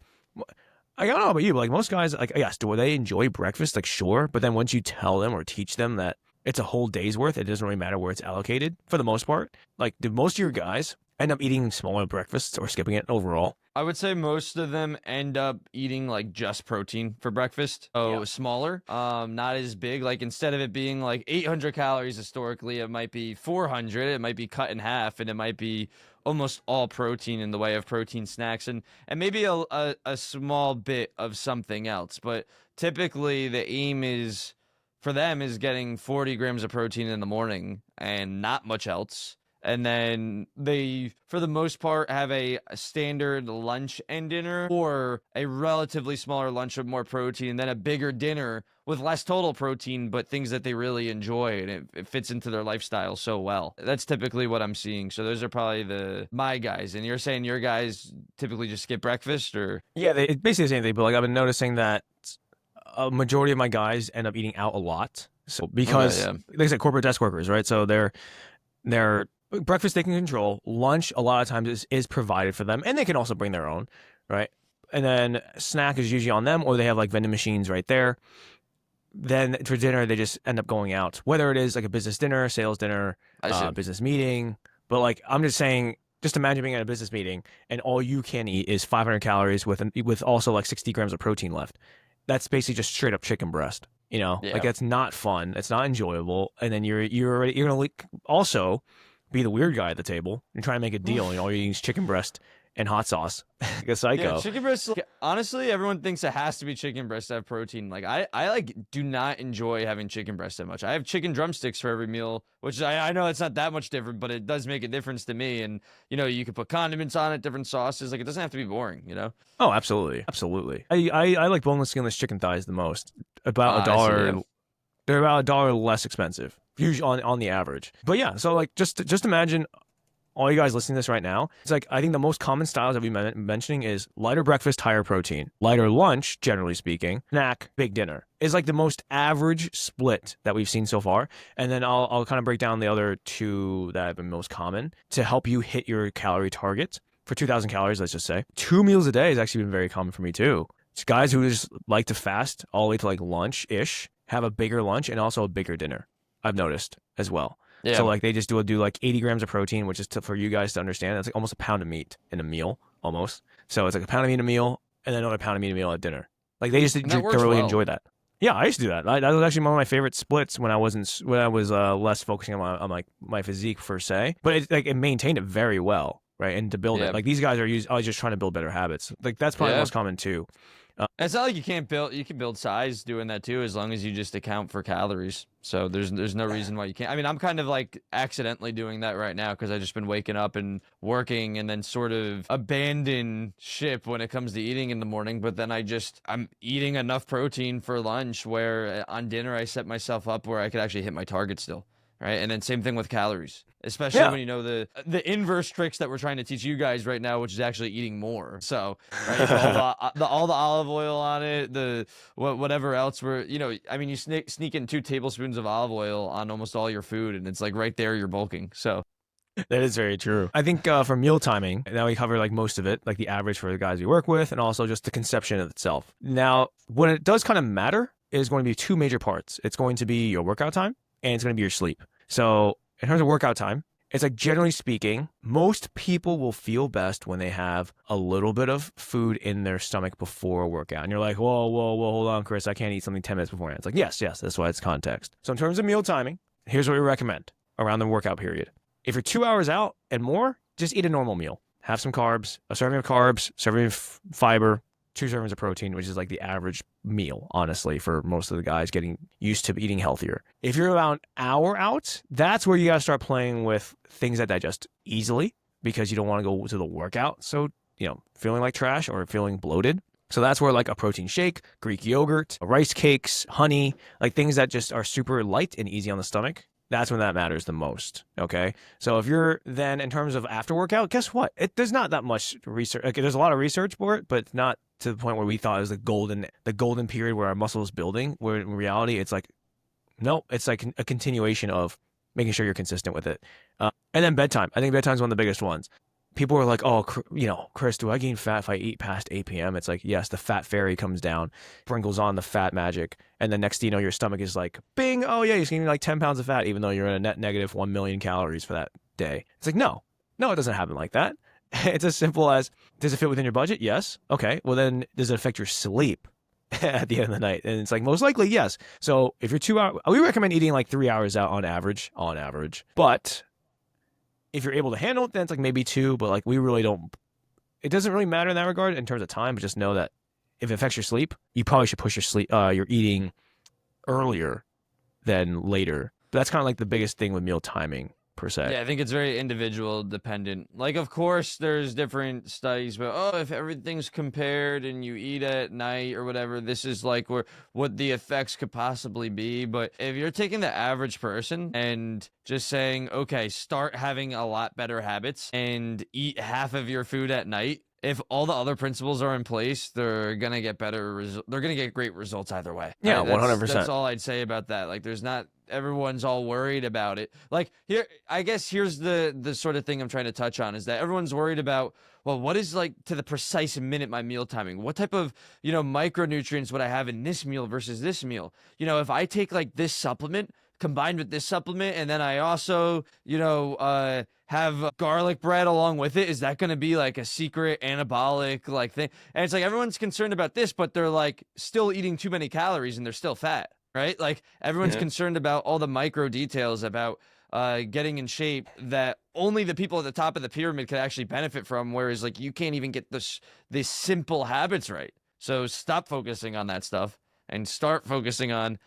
I don't know about you, but like most guys, like yes, do they enjoy breakfast? Like sure, but then once you tell them or teach them that it's a whole day's worth, it doesn't really matter where it's allocated for the most part. Like do most of your guys end up eating smaller breakfasts or skipping it overall? I would say most of them end up eating like just protein for breakfast. So smaller, not as big. Like instead of it being like 800 calories historically, it might be 400. It might be cut in half, and it might be almost all protein in the way of protein snacks and maybe a small bit of something else. But typically the aim is for them is getting 40 grams of protein in the morning and not much else. And then they, for the most part, have a standard lunch and dinner, or a relatively smaller lunch with more protein, and then a bigger dinner with less total protein, but things that they really enjoy, and it fits into their lifestyle so well. That's typically what I'm seeing. So those are probably my guys. And you're saying your guys typically just skip breakfast, or? Yeah, it's basically the same thing, but like I've been noticing that a majority of my guys end up eating out a lot. So because, like I said, corporate desk workers, right? So they're breakfast they can control. Lunch a lot of times is provided for them, and they can also bring their own, right? And then snack is usually on them, or they have like vending machines right there. Then for dinner they just end up going out, whether it is like a business dinner, sales dinner, business meeting. But like I'm just saying, just imagine being at a business meeting and all you can eat is 500 calories with also like 60 grams of protein left. That's basically just straight up chicken breast. Like that's not fun. It's not enjoyable. And then you're gonna also be the weird guy at the table and try to make a deal. All you're eating is chicken breast and hot sauce. Like a psycho. Yeah, chicken breast. Honestly, everyone thinks it has to be chicken breast to have protein. Like I like do not enjoy having chicken breast that much. I have chicken drumsticks for every meal, which I know it's not that much different, but it does make a difference to me. And you can put condiments on it, different sauces. Like it doesn't have to be boring. Oh, absolutely, absolutely. I like boneless, skinless chicken thighs the most. About $1. They're about $1 less expensive, usually on the average. But yeah, so like just imagine all you guys listening to this right now. It's like I think the most common styles that we've been mentioning is lighter breakfast, higher protein, lighter lunch, generally speaking, snack, big dinner is like the most average split that we've seen so far. And then I'll kind of break down the other two that have been most common to help you hit your calorie target for 2,000 calories. Let's just say 2 meals a day has actually been very common for me too. It's guys who just like to fast all the way to like lunch-ish, have a bigger lunch and also a bigger dinner. I've noticed as well. Yeah. So like they just do like 80 grams of protein, which is for you guys to understand. That's like almost a pound of meat in a meal. almost. So it's like a pound of meat a meal and then another pound of meat a meal at dinner. Like they just And that works thoroughly well. enjoy that. Yeah, I used to do that. That was actually one of my favorite splits when I was less focusing on like my physique per se. But it maintained it very well, right? And to build Yeah. it, like these guys are always just trying to build better habits. Like that's probably the Yeah. most common too. It's not like you can build size doing that too, as long as you just account for calories. So there's no reason why you can't. I mean, I'm kind of like accidentally doing that right now because I just been waking up and working and then sort of abandon ship when it comes to eating in the morning. But then I'm eating enough protein for lunch where on dinner I set myself up where I could actually hit my target still. Right. And then same thing with calories, especially when you know the inverse tricks that we're trying to teach you guys right now, which is actually eating more. So, right, you put all the olive oil on it, whatever else I mean, you sneak in 2 tablespoons of olive oil on almost all your food, and it's like right there you're bulking. So, that is very true. I think for meal timing, now we cover like most of it, like the average for the guys we work with, and also just the conception of itself. Now, when it does kind of matter is going to be 2 major parts. It's going to be your workout time and it's going to be your sleep. So in terms of workout time, it's like generally speaking, most people will feel best when they have a little bit of food in their stomach before a workout. And you're like, whoa, hold on, Chris, I can't eat something 10 minutes beforehand. It's like, yes, that's why it's context. So in terms of meal timing, here's what we recommend around the workout period. If you're 2 hours out and more, just eat a normal meal. Have some carbs, a serving of carbs, serving of fiber, 2 servings of protein, which is like the average meal, honestly, for most of the guys getting used to eating healthier. If you're about an hour out, that's where you got to start playing with things that digest easily because you don't want to go to the workout. So, feeling like trash or feeling bloated. So that's where like a protein shake, Greek yogurt, rice cakes, honey, like things that just are super light and easy on the stomach. That's when that matters the most. Okay. So if you're then in terms of after workout, guess what? There's not that much research. Like, there's a lot of research for it, but not to the point where we thought it was the golden period where our muscle is building, where in reality, it's like, no, it's like a continuation of making sure you're consistent with it. And then bedtime. I think bedtime's one of the biggest ones. People are like, oh, Chris, do I gain fat if I eat past 8 p.m.? It's like, yes, the fat fairy comes down, sprinkles on the fat magic. And then next thing you know, your stomach is like, bing, oh yeah, you're gaining like 10 pounds of fat, even though you're in a net negative 1 million calories for that day. It's like, no, it doesn't happen like that. It's as simple as, does it fit within your budget? Yes. Okay. Well, then does it affect your sleep at the end of the night? And it's like, most likely, yes. So if you're 2 hours, we recommend eating like 3 hours out on average. But if you're able to handle it, then it's like maybe 2, but like we really don't, it doesn't really matter in that regard in terms of time, but just know that if it affects your sleep, you probably should push your eating earlier than later. But that's kind of like the biggest thing with meal timing per se. Yeah, I think it's very individual dependent. Like, of course, there's different studies, but if everything's compared and you eat at night or whatever, this is like what the effects could possibly be. But if you're taking the average person and just saying, okay, start having a lot better habits and eat half of your food at night, if all the other principles are in place, they're gonna get they're gonna get great results either way. Yeah, 100%. That's all I'd say about that. Like, everyone's all worried about it. Like, here's the sort of thing I'm trying to touch on is that everyone's worried about, well, what is like to the precise minute my meal timing? What type of, micronutrients would I have in this meal versus this meal? If I take like this supplement combined with this supplement and then I also, have garlic bread along with it, is that going to be like a secret anabolic like thing? And it's like everyone's concerned about this, but they're like still eating too many calories and they're still fat. Right? Like, everyone's concerned about all the micro details about getting in shape that only the people at the top of the pyramid could actually benefit from, whereas like you can't even get these simple habits right. So stop focusing on that stuff and start focusing on,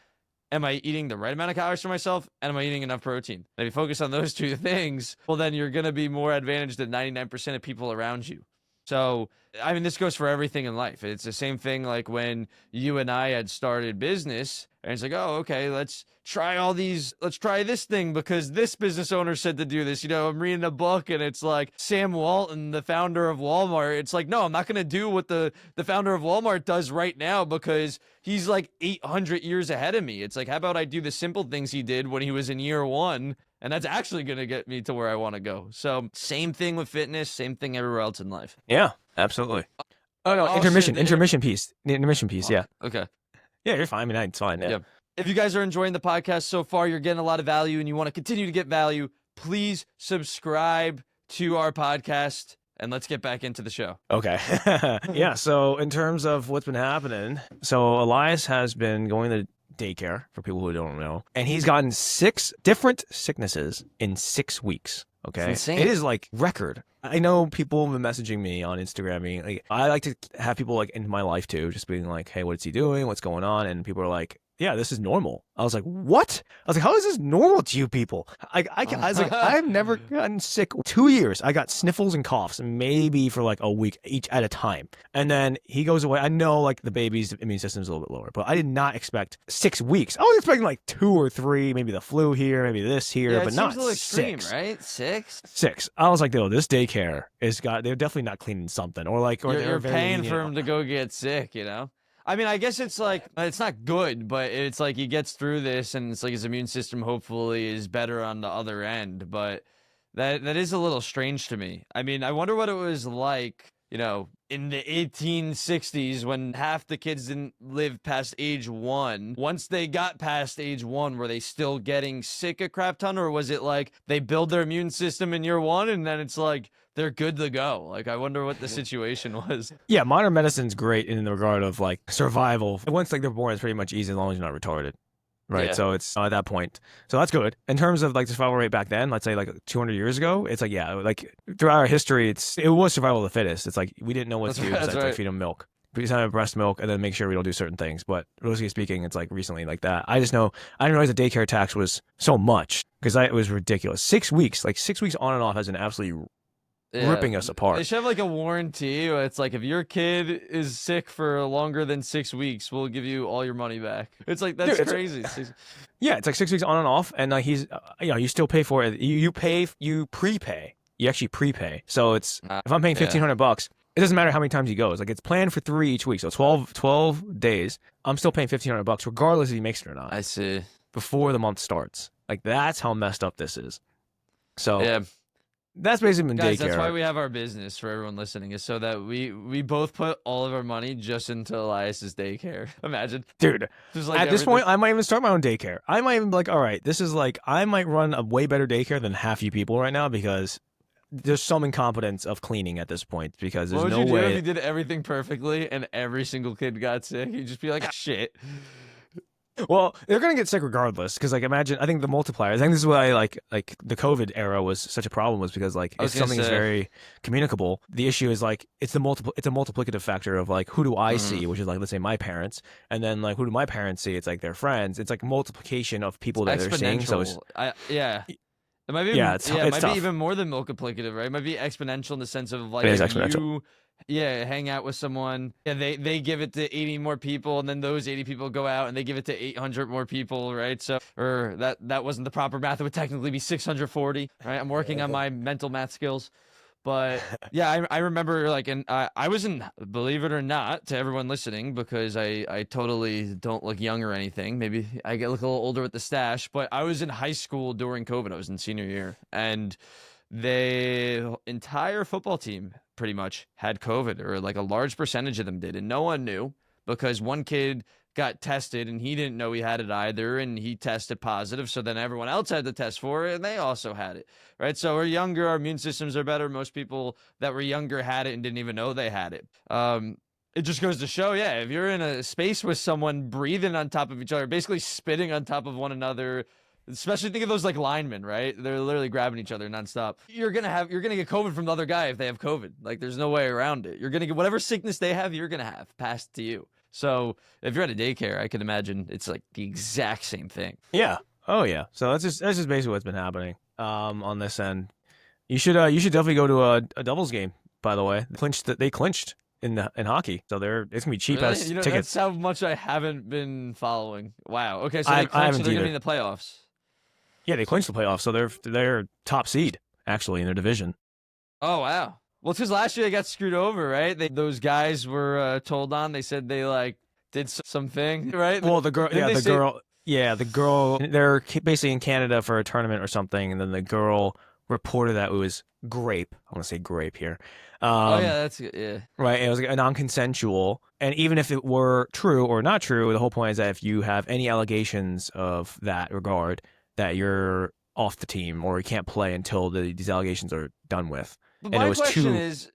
am I eating the right amount of calories for myself? And am I eating enough protein? And if you focus on those 2 things, well, then you're going to be more advantaged than 99% of people around you. So, I mean, this goes for everything in life. It's the same thing like when you and I had started business, and it's like, oh, okay, let's try this thing because this business owner said to do this. I'm reading a book and it's like Sam Walton, the founder of Walmart. It's like, no, I'm not going to do what the founder of Walmart does right now because he's like 800 years ahead of me. It's like, how about I do the simple things he did when he was in year 1? And that's actually going to get me to where I want to go. So same thing with fitness, same thing everywhere else in life. Yeah, absolutely. Oh, no, intermission piece. The intermission piece, yeah. Okay. Yeah, you're fine. I mean, it's fine. Yeah. If you guys are enjoying the podcast so far, you're getting a lot of value and you want to continue to get value, please subscribe to our podcast and let's get back into the show. Okay. Yeah. So in terms of what's been happening, so Elias has been going to daycare for people who don't know, and he's gotten 6 different sicknesses in 6 weeks. Okay. It's insane. It is like record. I know people have been messaging me on Instagram. Like, I like to have people like in my life too, just being like, hey, what's he doing? What's going on? And people are like, yeah, this is normal. I was like, what? I was like, how is this normal to you people? I was like, I've never gotten sick. 2 years. I got sniffles and coughs, maybe for like a week each at a time. And then he goes away. I know like the baby's immune system's a little bit lower, but I did not expect 6 weeks. I was expecting like 2 or 3, maybe the flu here, maybe this here, Yeah, but it not seems a little 6. extreme, right? 6? 6. I was like, no, this daycare they're definitely not cleaning something, or like, or You're very paying lenient. for him to go get sick, you know? I mean, I guess it's like, it's not good, but it's like he gets through this and it's like his immune system hopefully is better on the other end. But that is a little strange to me. I mean, I wonder what it was like, you know, in the 1860s when half the kids didn't live past age 1. Once they got past age 1, were they still getting sick a crap ton? Or was it like they build their immune system in year 1 and then it's like they're good to go? Like, I wonder what the situation was. Yeah, modern medicine's great in the regard of like survival. Once like they're born, it's pretty much easy as long as you're not retarded. Right. Yeah. So it's at that point. So that's good. In terms of like the survival rate back then, let's say like 200 years ago, it's like, yeah, like throughout our history, it was survival of the fittest. It's like we didn't know what to do besides like feed them milk. We just have breast milk and then make sure we don't do certain things. But realistically speaking, it's like recently like that. I just know, I didn't realize the daycare tax was so much because it was ridiculous. 6 weeks, like 6 weeks on and off has been absolutely ripping us apart. They should have like a warranty. It's like if your kid is sick for longer than 6 weeks, we'll give you all your money back. It's like that's crazy. Yeah, it's like 6 weeks on and off, and he's you still pay for it. You prepay. You actually prepay. So it's if I'm paying $1,500, it doesn't matter how many times he goes. Like it's planned for 3 each week, so 12 days. I'm still paying $1,500 regardless if he makes it or not. I see. Before the month starts, like that's how messed up this is. So yeah. That's basically been Guys, daycare. that's why we have our business for everyone listening, is so that we both put all of our money just into Elias's daycare. Imagine. Dude, just like at this point, I might even start my own daycare. I might even be like, all right, this is like, I might run a way better daycare than half you people right now because there's some incompetence of cleaning at this point because there's no way. What would you do if you did everything perfectly and every single kid got sick? You'd just be like, ah, shit. Well, they're gonna get sick regardless, because like imagine, I think the multiplier. I think this is why like the COVID era was such a problem, was because like if something is very communicable, the issue is like it's a multiplicative factor of like who do I see, which is like let's say my parents, and then like who do my parents see? It's like their friends. It's like multiplication of people that they're seeing. So it's It might be, it might be even more than multiplicative, right? It might be exponential in the sense of like if you hang out with someone, they give it to 80 more people, and then those 80 people go out and they give it to 800 more people, right? So, or that wasn't the proper math. It would technically be 640, right? I'm working on my mental math skills. But yeah, I remember like, and I was in, believe it or not, to everyone listening, because I totally don't look young or anything. Maybe I look a little older with the stash, but I was in high school during COVID. I was in senior year, and the entire football team pretty much had COVID, or like a large percentage of them did, and no one knew because one kid got tested and he didn't know he had it either, and he tested positive, so then everyone else had to test for it and they also had it, right? So we're younger, our immune systems are better. Most people that were younger had it and didn't even know they had it. It just goes to show, if you're in a space with someone breathing on top of each other, basically spitting on top of one another, especially think of those like linemen, right? They're literally grabbing each other nonstop. You're gonna get COVID from the other guy if they have COVID. Like there's no way around it. You're gonna get whatever sickness they have, you're gonna have passed to you. So if you're at a daycare, I can imagine it's like the exact same thing. Yeah. Oh yeah. So that's just basically what's been happening on this end. You should definitely go to a Devils game. By the way, they clinched in hockey, so it's gonna be cheap as tickets. That's how much I haven't been following. Wow. Okay, so they're gonna be in the playoffs. Yeah, they clinched the playoffs, so they're top seed actually in their division. Oh wow. Well, it's because last year they got screwed over, right? Those guys were told on. They said they like did something, right? Well, the girl, the girl. They're basically in Canada for a tournament or something, and then the girl reported that it was grape. I want to say grape here. That's good. Yeah. Right. It was like a non-consensual, and even if it were true or not true, the whole point is that if you have any allegations of that regard, that you're off the team or you can't play until these allegations are done with. But and it my was question too. is,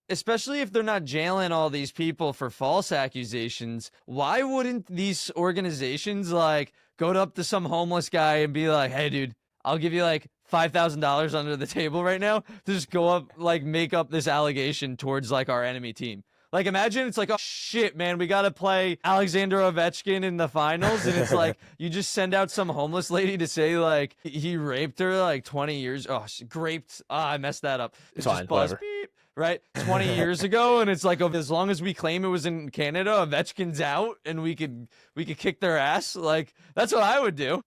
especially if they're not jailing all these people for false accusations, why wouldn't these organizations like go up to some homeless guy and be like, "Hey, dude, I'll give you like $5,000 under the table right now to just go up, like, make up this allegation towards like our enemy team." Like, imagine it's like, oh shit, man, we gotta play Alexander Ovechkin in the finals, and it's like you just send out some homeless lady to say like he raped her like 20 years. Oh, raped. Ah, I messed that up. It's It's just fine, buzz whatever. beep. Right, 20 years ago, and it's like, oh, as long as we claim it was in Canada, Ovechkin's out, and we could kick their ass. Like, that's what I would do.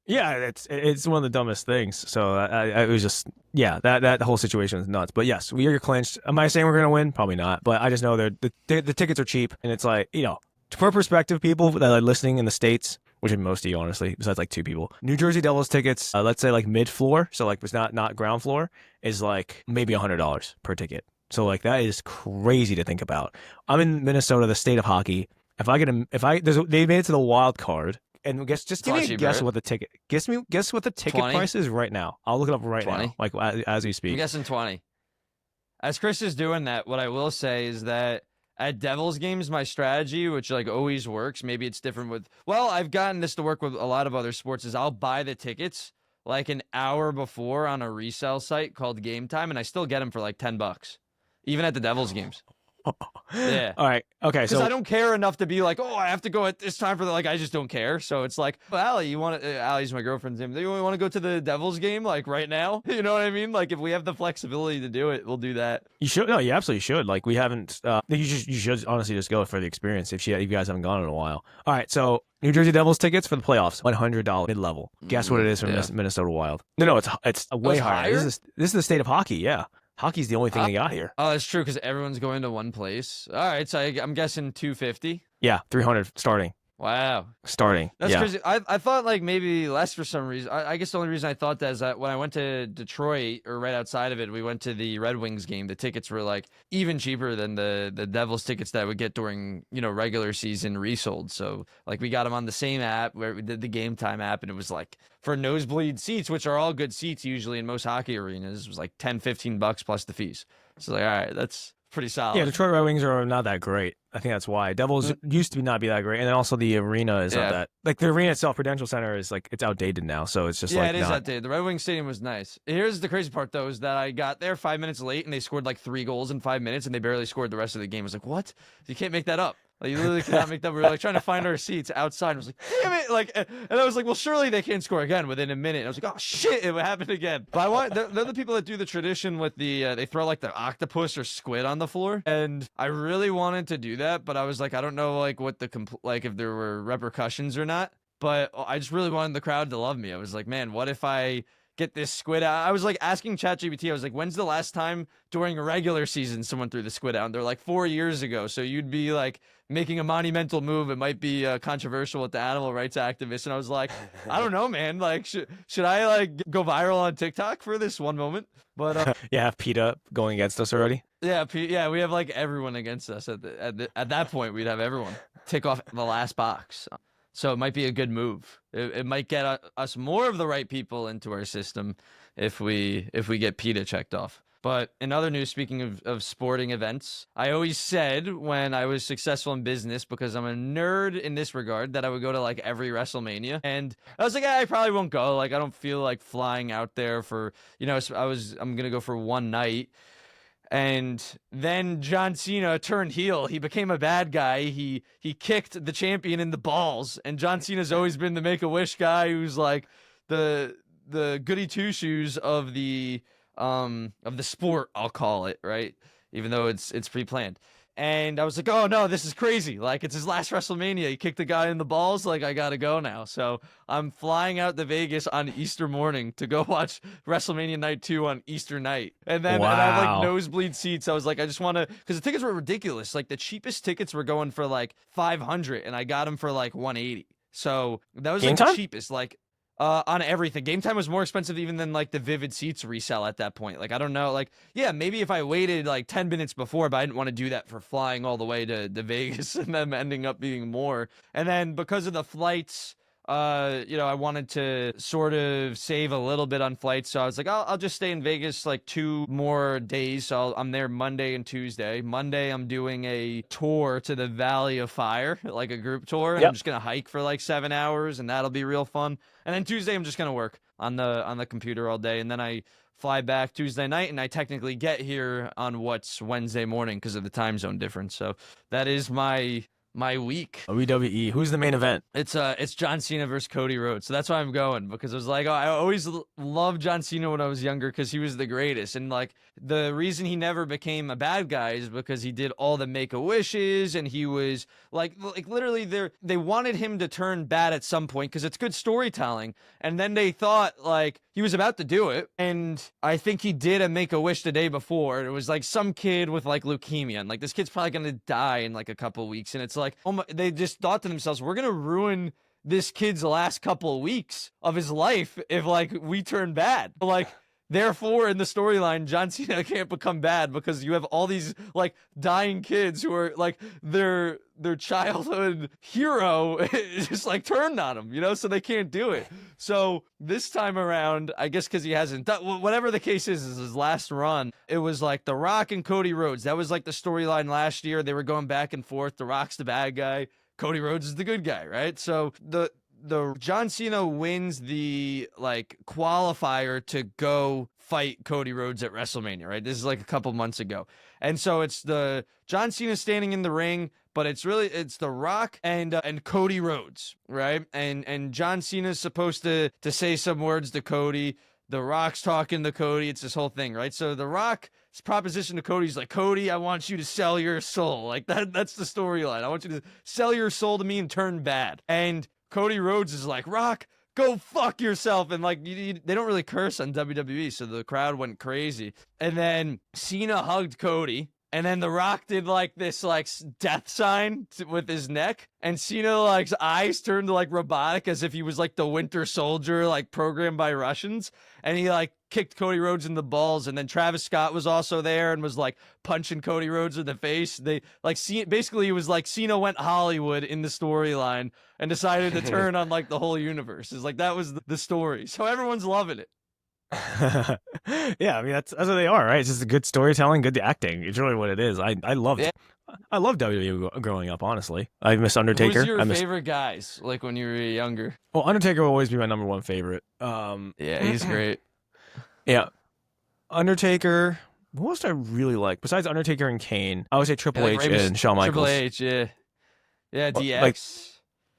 Yeah, it's one of the dumbest things. So I it was just that whole situation is nuts. But yes, we are clinched. Am I saying we're gonna win? Probably not. But I just know the tickets are cheap, and it's like for perspective, people that are listening in the states, which is most of you honestly, besides like two people. New Jersey Devils tickets, let's say like mid floor, so like it's not ground floor, is like maybe $100 per ticket. So like that is crazy to think about. I'm in Minnesota, the state of hockey. If I get a, if I there's a, they made it to the wild card. And just It's give a me lot a cheaper, guess right? what the ticket. Guess what the ticket 20. price is right now. I'll look it up right 20. now, like as we I'm speak. guessing 20. As Chris is doing that, what I will say is that at Devils games, my strategy, which like always works, maybe it's different with, well, I've gotten this to work with a lot of other sports, is I'll buy the tickets like an hour before on a resale site called Game Time, and I still get them for like $10, even at the Devils games. Yeah. All right. Okay. Because So I don't care enough to be like, oh, I have to go at this time for the, like, I just don't care. So it's like, well, Allie, you want to, Allie's my girlfriend's name. Do you want to go to the Devils game, like, right now? You know what I mean? Like, if we have the flexibility to do it, we'll do that. you should. No, you absolutely should. Like we haven't. You should honestly just go for the experience if you guys haven't gone in a while. All right. So New Jersey Devils tickets for the playoffs, $100 mid level. Guess what it is for Yeah. Minnesota Wild? No, it's way it's higher. higher? This is the state of hockey. Yeah, hockey's the only thing they got here. Oh, that's true, because everyone's going to one place. All right, so I'm guessing 250. Yeah, 300 starting. Wow. That's Yeah. crazy. I thought like maybe less for some reason. I guess the only reason I thought that is that when I went to Detroit, or right outside of it, we went to the Red Wings game. The tickets were like even cheaper than the Devils tickets that I would get during regular season resold. So like we got them on the same app where we did the Game Time app, and it was like for nosebleed seats, which are all good seats usually in most hockey arenas, it was like $10-15 plus the fees. So like, all right, that's pretty solid. Yeah, Detroit Red Wings are not that great. I think that's why. Devils used to not be that great, and then also the arena is not that. Like the arena itself, Prudential Center is like it's outdated now, so it's just yeah, like it is not. outdated. The Red Wings stadium was nice. Here's the crazy part though, is that I got there 5 minutes late, and they scored like 3 goals in 5 minutes, and they barely scored the rest of the game. I was like, what? You can't make that up. Like, you literally cannot make that. We were like trying to find our seats outside. I was like, damn it! Like, and I was like, well, surely they can't score again within a minute. And I was like, oh shit, it happened again. But I want they're the people that do the tradition with the they throw like the octopus or squid on the floor, and I really wanted to do that, but I was like, I don't know like what the like if there were repercussions or not. But I just really wanted the crowd to love me. I was like, man, what if I get this squid out? I was like asking ChatGPT, I was like, when's the last time during a regular season someone threw the squid out? And they're like 4 years ago. So you'd be like making a monumental move. It might be controversial with the animal rights activists. And I was like, I don't know, man. Like, should I like go viral on TikTok for this one moment? But Yeah, have PETA going against us already. yeah, yeah, we have like everyone against us at that point. We'd have everyone tick off the last box. So it might be a good move. It might get us more of the right people into our system if we get PETA checked off. But in other news, speaking of sporting events, I always said when I was successful in business, because I'm a nerd in this regard, that I would go to like every WrestleMania. And I was like, I probably won't go. Like, I don't feel like flying out there for, I'm going to go for one night. And then John Cena turned heel. He became a bad guy. He kicked the champion in the balls. And John Cena's always been the Make-A-Wish guy who's like the goody two shoes of the sport, I'll call it, right? Even though it's pre-planned. And I was like, oh no, this is crazy. Like, it's his last WrestleMania. He kicked the guy in the balls. Like, I gotta go now. So I'm flying out to Vegas on Easter morning to go watch WrestleMania Night 2 on Easter night. And then and I have like nosebleed seats. I was like, I just want to, because the tickets were ridiculous. Like, the cheapest tickets were going for like 500, and I got them for like 180. So that was like the cheapest. Like, on everything. Game Time was more expensive even than like the Vivid Seats resell at that point. Like, I don't know. Like, yeah, maybe if I waited like 10 minutes before, but I didn't want to do that for flying all the way to Vegas and them ending up being more. And then because of the flights, I wanted to sort of save a little bit on flights, so I was like, I'll just stay in Vegas like 2 more days. So I'm there Monday and Tuesday. Monday, I'm doing a tour to the Valley of Fire, like a group tour, and I'm Yep. just gonna hike for like 7 hours, and that'll be real fun. And then Tuesday, I'm just gonna work on the computer all day, and then I fly back Tuesday night, and I technically get here on what's Wednesday morning because of the time zone difference. So that is my week. WWE. Who's the main event? It's John Cena versus Cody Rhodes. So that's why I'm going, because I was like, oh, I always loved John Cena when I was younger because he was the greatest. And like the reason he never became a bad guy is because he did all the Make-A-Wishes, and he was like literally they wanted him to turn bad at some point because it's good storytelling. And then they thought like he was about to do it, and I think he did a Make-A-Wish the day before. It was like some kid with like leukemia, and like this kid's probably gonna die in like a couple weeks, and it's like, oh my, they just thought to themselves, we're gonna ruin this kid's last couple of weeks of his life if like we turn bad. Like therefore in the storyline, John Cena can't become bad because you have all these like dying kids who are like their childhood hero just like turned on him, so they can't do it. So this time around, I guess because he hasn't done, whatever the case is his last run, it was like The Rock and Cody Rhodes. That was like the storyline last year. They were going back and forth. The Rock's the bad guy, Cody Rhodes is the good guy, right? So the John Cena wins the like qualifier to go fight Cody Rhodes at WrestleMania, right? This is like a couple months ago. And so it's the John Cena standing in the ring, but it's The Rock and Cody Rhodes, right? And John Cena's supposed to say some words to Cody. The Rock's talking to Cody. It's this whole thing, right? So The Rock's proposition to Cody's like, Cody, I want you to sell your soul. Like that's the storyline. I want you to sell your soul to me and turn bad. And Cody Rhodes is like, Rock, go fuck yourself. And like, they don't really curse on WWE, so the crowd went crazy. And then Cena hugged Cody. And then The Rock did like this like death sign with his neck, and Cena like's eyes turned to like robotic as if he was like the Winter Soldier, like programmed by Russians. And he like kicked Cody Rhodes in the balls. And then Travis Scott was also there and was like punching Cody Rhodes in the face. They like basically it was like Cena went Hollywood in the storyline and decided to turn on like the whole universe. It's like that was the story. So everyone's loving it. Yeah, I mean that's what they are, right? It's just good storytelling, good acting. It's really what it is. I loved Yeah. I loved WWE growing up. Honestly, I miss Undertaker. Who's your favorite guys? Like when you were younger? Well, Undertaker will always be my number one favorite. Yeah, he's great. Yeah, Undertaker. What else do I really like besides Undertaker and Kane? I would say Triple H and Shawn Michaels. Triple H, yeah, DX. Like,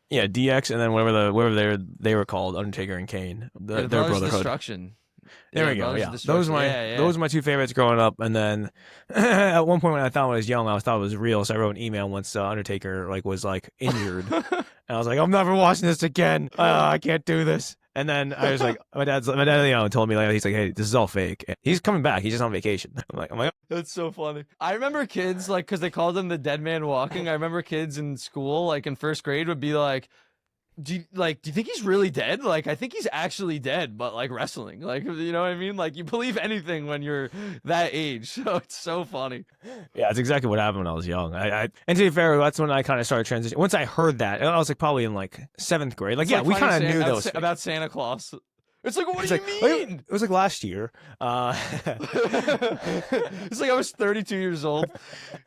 yeah, DX, and then whatever they were called, Undertaker and Kane, their brotherhood. Destruction. There we go. Yeah, those are my two favorites growing up. And then at one point when I thought when I was young, I thought it was real, so I wrote an email once Undertaker was injured, and I was like, I'm never watching this again. I can't do this. And then I was like, my dad told me he's like, hey, this is all fake. And he's coming back. He's just on vacation. I'm like, that's so funny. I remember kids because they called him the dead man walking. I remember kids in school like in first grade would be like, do you think he's really dead? Like, I think he's actually dead, but like wrestling, like, you know what I mean? Like, you believe anything when you're that age. So it's so funny. Yeah, it's exactly what happened when I was young. And to be fair, that's when I kind of started transitioning. Once I heard that, I was like probably in like 7th grade. Like, we kind of knew those about Santa Claus. It's like, what do you mean? It was like last year. It's like I was 32 years old.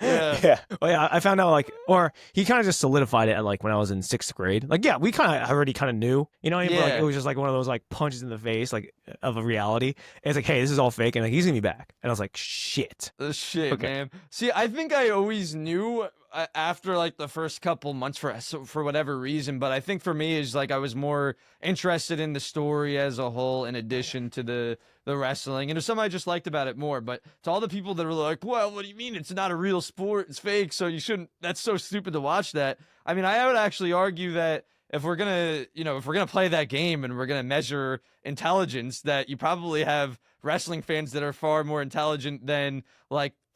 Yeah. Yeah. Well, yeah, I found out or he kind of just solidified it at when I was in 6th grade. Like, yeah, we already kind of knew, you know what I mean? Yeah. But, it was just like one of those punches in the face, of a reality. And it's like, hey, this is all fake. And he's going to be back. And I was like, shit. Shit, okay. Man. See, I think I always knew after the first couple months for whatever reason, but I think for me is I was more interested in the story as a whole in addition to the wrestling, and there's something I just liked about it more. But to all the people that were like, well, what do you mean it's not a real sport, it's fake, so you shouldn't, that's so stupid to watch that. I mean, I would actually argue that if we're gonna play that game and we're gonna measure intelligence, that you probably have wrestling fans that are far more intelligent than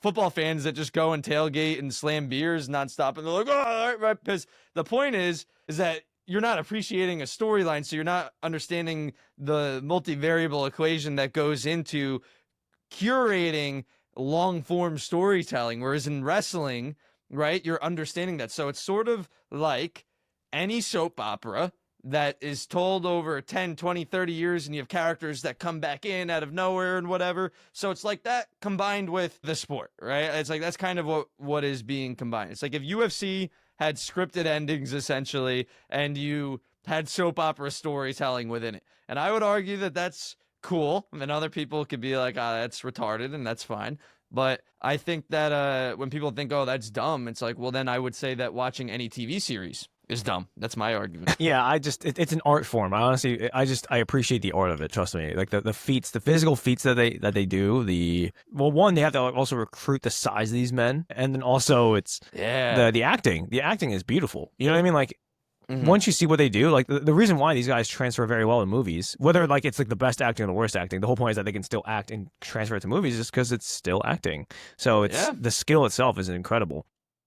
football fans that just go and tailgate and slam beers nonstop, and they're like, oh, all right, because the point is that you're not appreciating a storyline, so you're not understanding the multivariable equation that goes into curating long-form storytelling, whereas in wrestling, right, you're understanding that. So it's sort of like any soap opera that is told over 10, 20, 30 years, and you have characters that come back in out of nowhere and whatever. So it's like that combined with the sport, right? It's like that's kind of what is being combined. It's like if UFC had scripted endings essentially, and you had soap opera storytelling within it. And I would argue that that's cool. And other people could be like, that's retarded, and that's fine. But I think that when people think, oh, that's dumb, it's like, well, then I would say that watching any TV series is dumb. That's my argument. Yeah, it's an art form. I appreciate the art of it. Trust me. Like the feats, the physical feats that they do. One, they have to also recruit the size of these men, and then also it's the acting. The acting is beautiful. You know what I mean? Like. Mm-hmm. Once you see what they do, like the reason why these guys transfer very well in movies, whether like it's like the best acting or the worst acting, the whole point is that they can still act and transfer it to movies just because it's still acting. So it's the skill itself is incredible.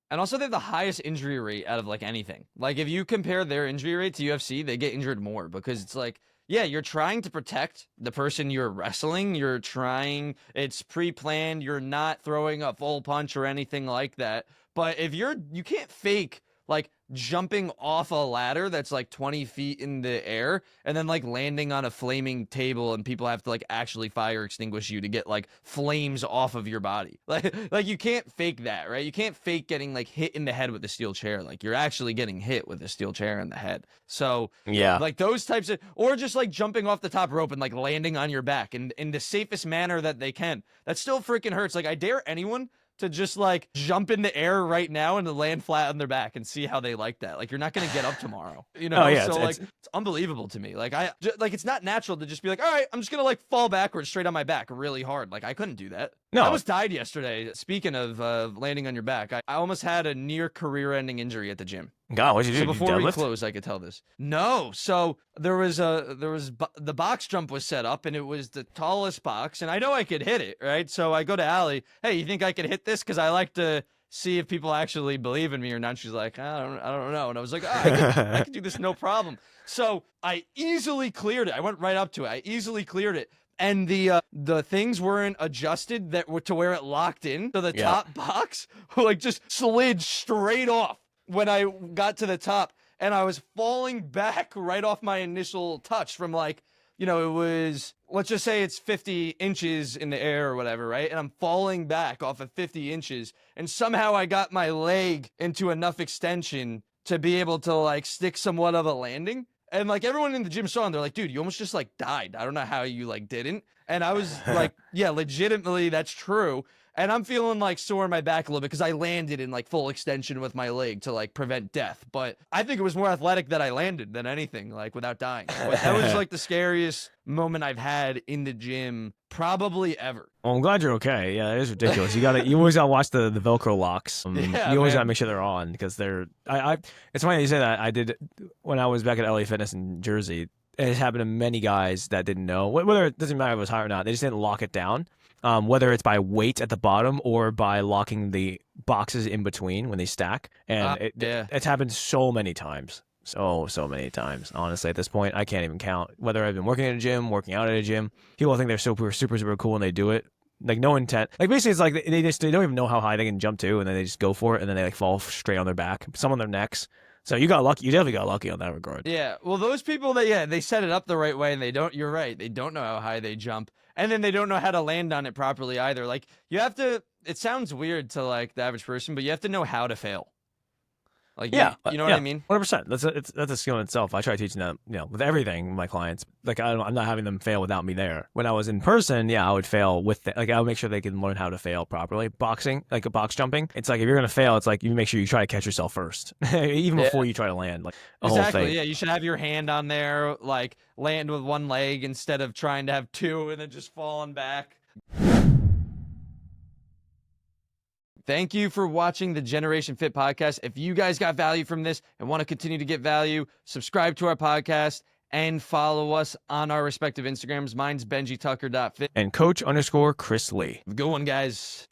And also they have the highest injury rate out of like anything. Like if you compare their injury rate to UFC, they get injured more because it's like, yeah, you're trying to protect the person you're wrestling. It's pre-planned. You're not throwing a full punch or anything like that. But if you can't fake like jumping off a ladder that's like 20 feet in the air and then like landing on a flaming table and people have to like actually fire extinguish you to get like flames off of your body. Like you can't fake that, right? You can't fake getting like hit in the head with a steel chair. Like you're actually getting hit with a steel chair in the head. So yeah, like those types of, or just like jumping off the top rope and like landing on your back in the safest manner that they can. That still freaking hurts. Like I dare anyone to just like jump in the air right now and to land flat on their back and see how they like that. Like you're not going to get up tomorrow, you know? Oh, yeah, so it's unbelievable to me. Like it's not natural to just be like, all right, I'm just going to like fall backwards straight on my back really hard. Like I couldn't do that. No, I almost died yesterday. Speaking of landing on your back, I almost had a near career ending injury at the gym. God, what'd you do? So before we close, I could tell this. No, so there was the box jump was set up, and it was the tallest box, and I know I could hit it, right? So I go to Allie, hey, you think I could hit this? Because I like to see if people actually believe in me or not. She's like, I don't know, and I was like, I can do this no problem. So I easily cleared it. I went right up to it. I easily cleared it. And the things weren't adjusted to where it locked in. So the top box like just slid straight off when I got to the top, and I was falling back right off my initial touch from like, you know, it was, let's just say it's 50 inches in the air or whatever, right? And I'm falling back off of 50 inches, and somehow I got my leg into enough extension to be able to like stick somewhat of a landing. And like everyone in the gym saw, and they're like, dude, you almost just like died. I don't know how you like didn't. And I was like, yeah, legitimately, that's true. And I'm feeling like sore in my back a little bit because I landed in like full extension with my leg to like prevent death. But I think it was more athletic that I landed than anything, like without dying. But that was like the scariest moment I've had in the gym probably ever. Well, I'm glad you're okay. Yeah, it is ridiculous. You always gotta watch the Velcro locks. You always gotta make sure they're on because they're. It's funny you say that. I did when I was back at LA Fitness in Jersey. It happened to many guys that didn't know whether it doesn't matter if it was high or not. They just didn't lock it down. Whether it's by weight at the bottom or by locking the boxes in between when they stack. And it's happened so many times. So many times. Honestly, at this point, I can't even count. Whether I've been working in a gym, working out at a gym, people think they're super cool and they do it. Like no intent. Like basically it's like they don't even know how high they can jump to, and then they just go for it, and then they like fall straight on their back. Some on their necks. So you got lucky. You definitely got lucky on that regard. Yeah. Well, those people they set it up the right way, and you're right. They don't know how high they jump. And then they don't know how to land on it properly either. Like you have to, it sounds weird to like the average person, but you have to know how to fail. Like, you know what I mean? 100%. That's a skill in itself. I try teaching them, with everything with my clients. Like I'm not having them fail without me there. When I was in person, I would fail with I would make sure they can learn how to fail properly. Boxing, like a box jumping, it's like if you're gonna fail, it's like you make sure you try to catch yourself first, even before you try to land. Like the whole thing. Yeah, you should have your hand on there, like land with one leg instead of trying to have two and then just falling back. Thank you for watching the Generation Fit podcast. If you guys got value from this and want to continue to get value, subscribe to our podcast and follow us on our respective Instagrams. Mine's BenjiTucker.fit. And Coach_Chris Lee. Good one, guys.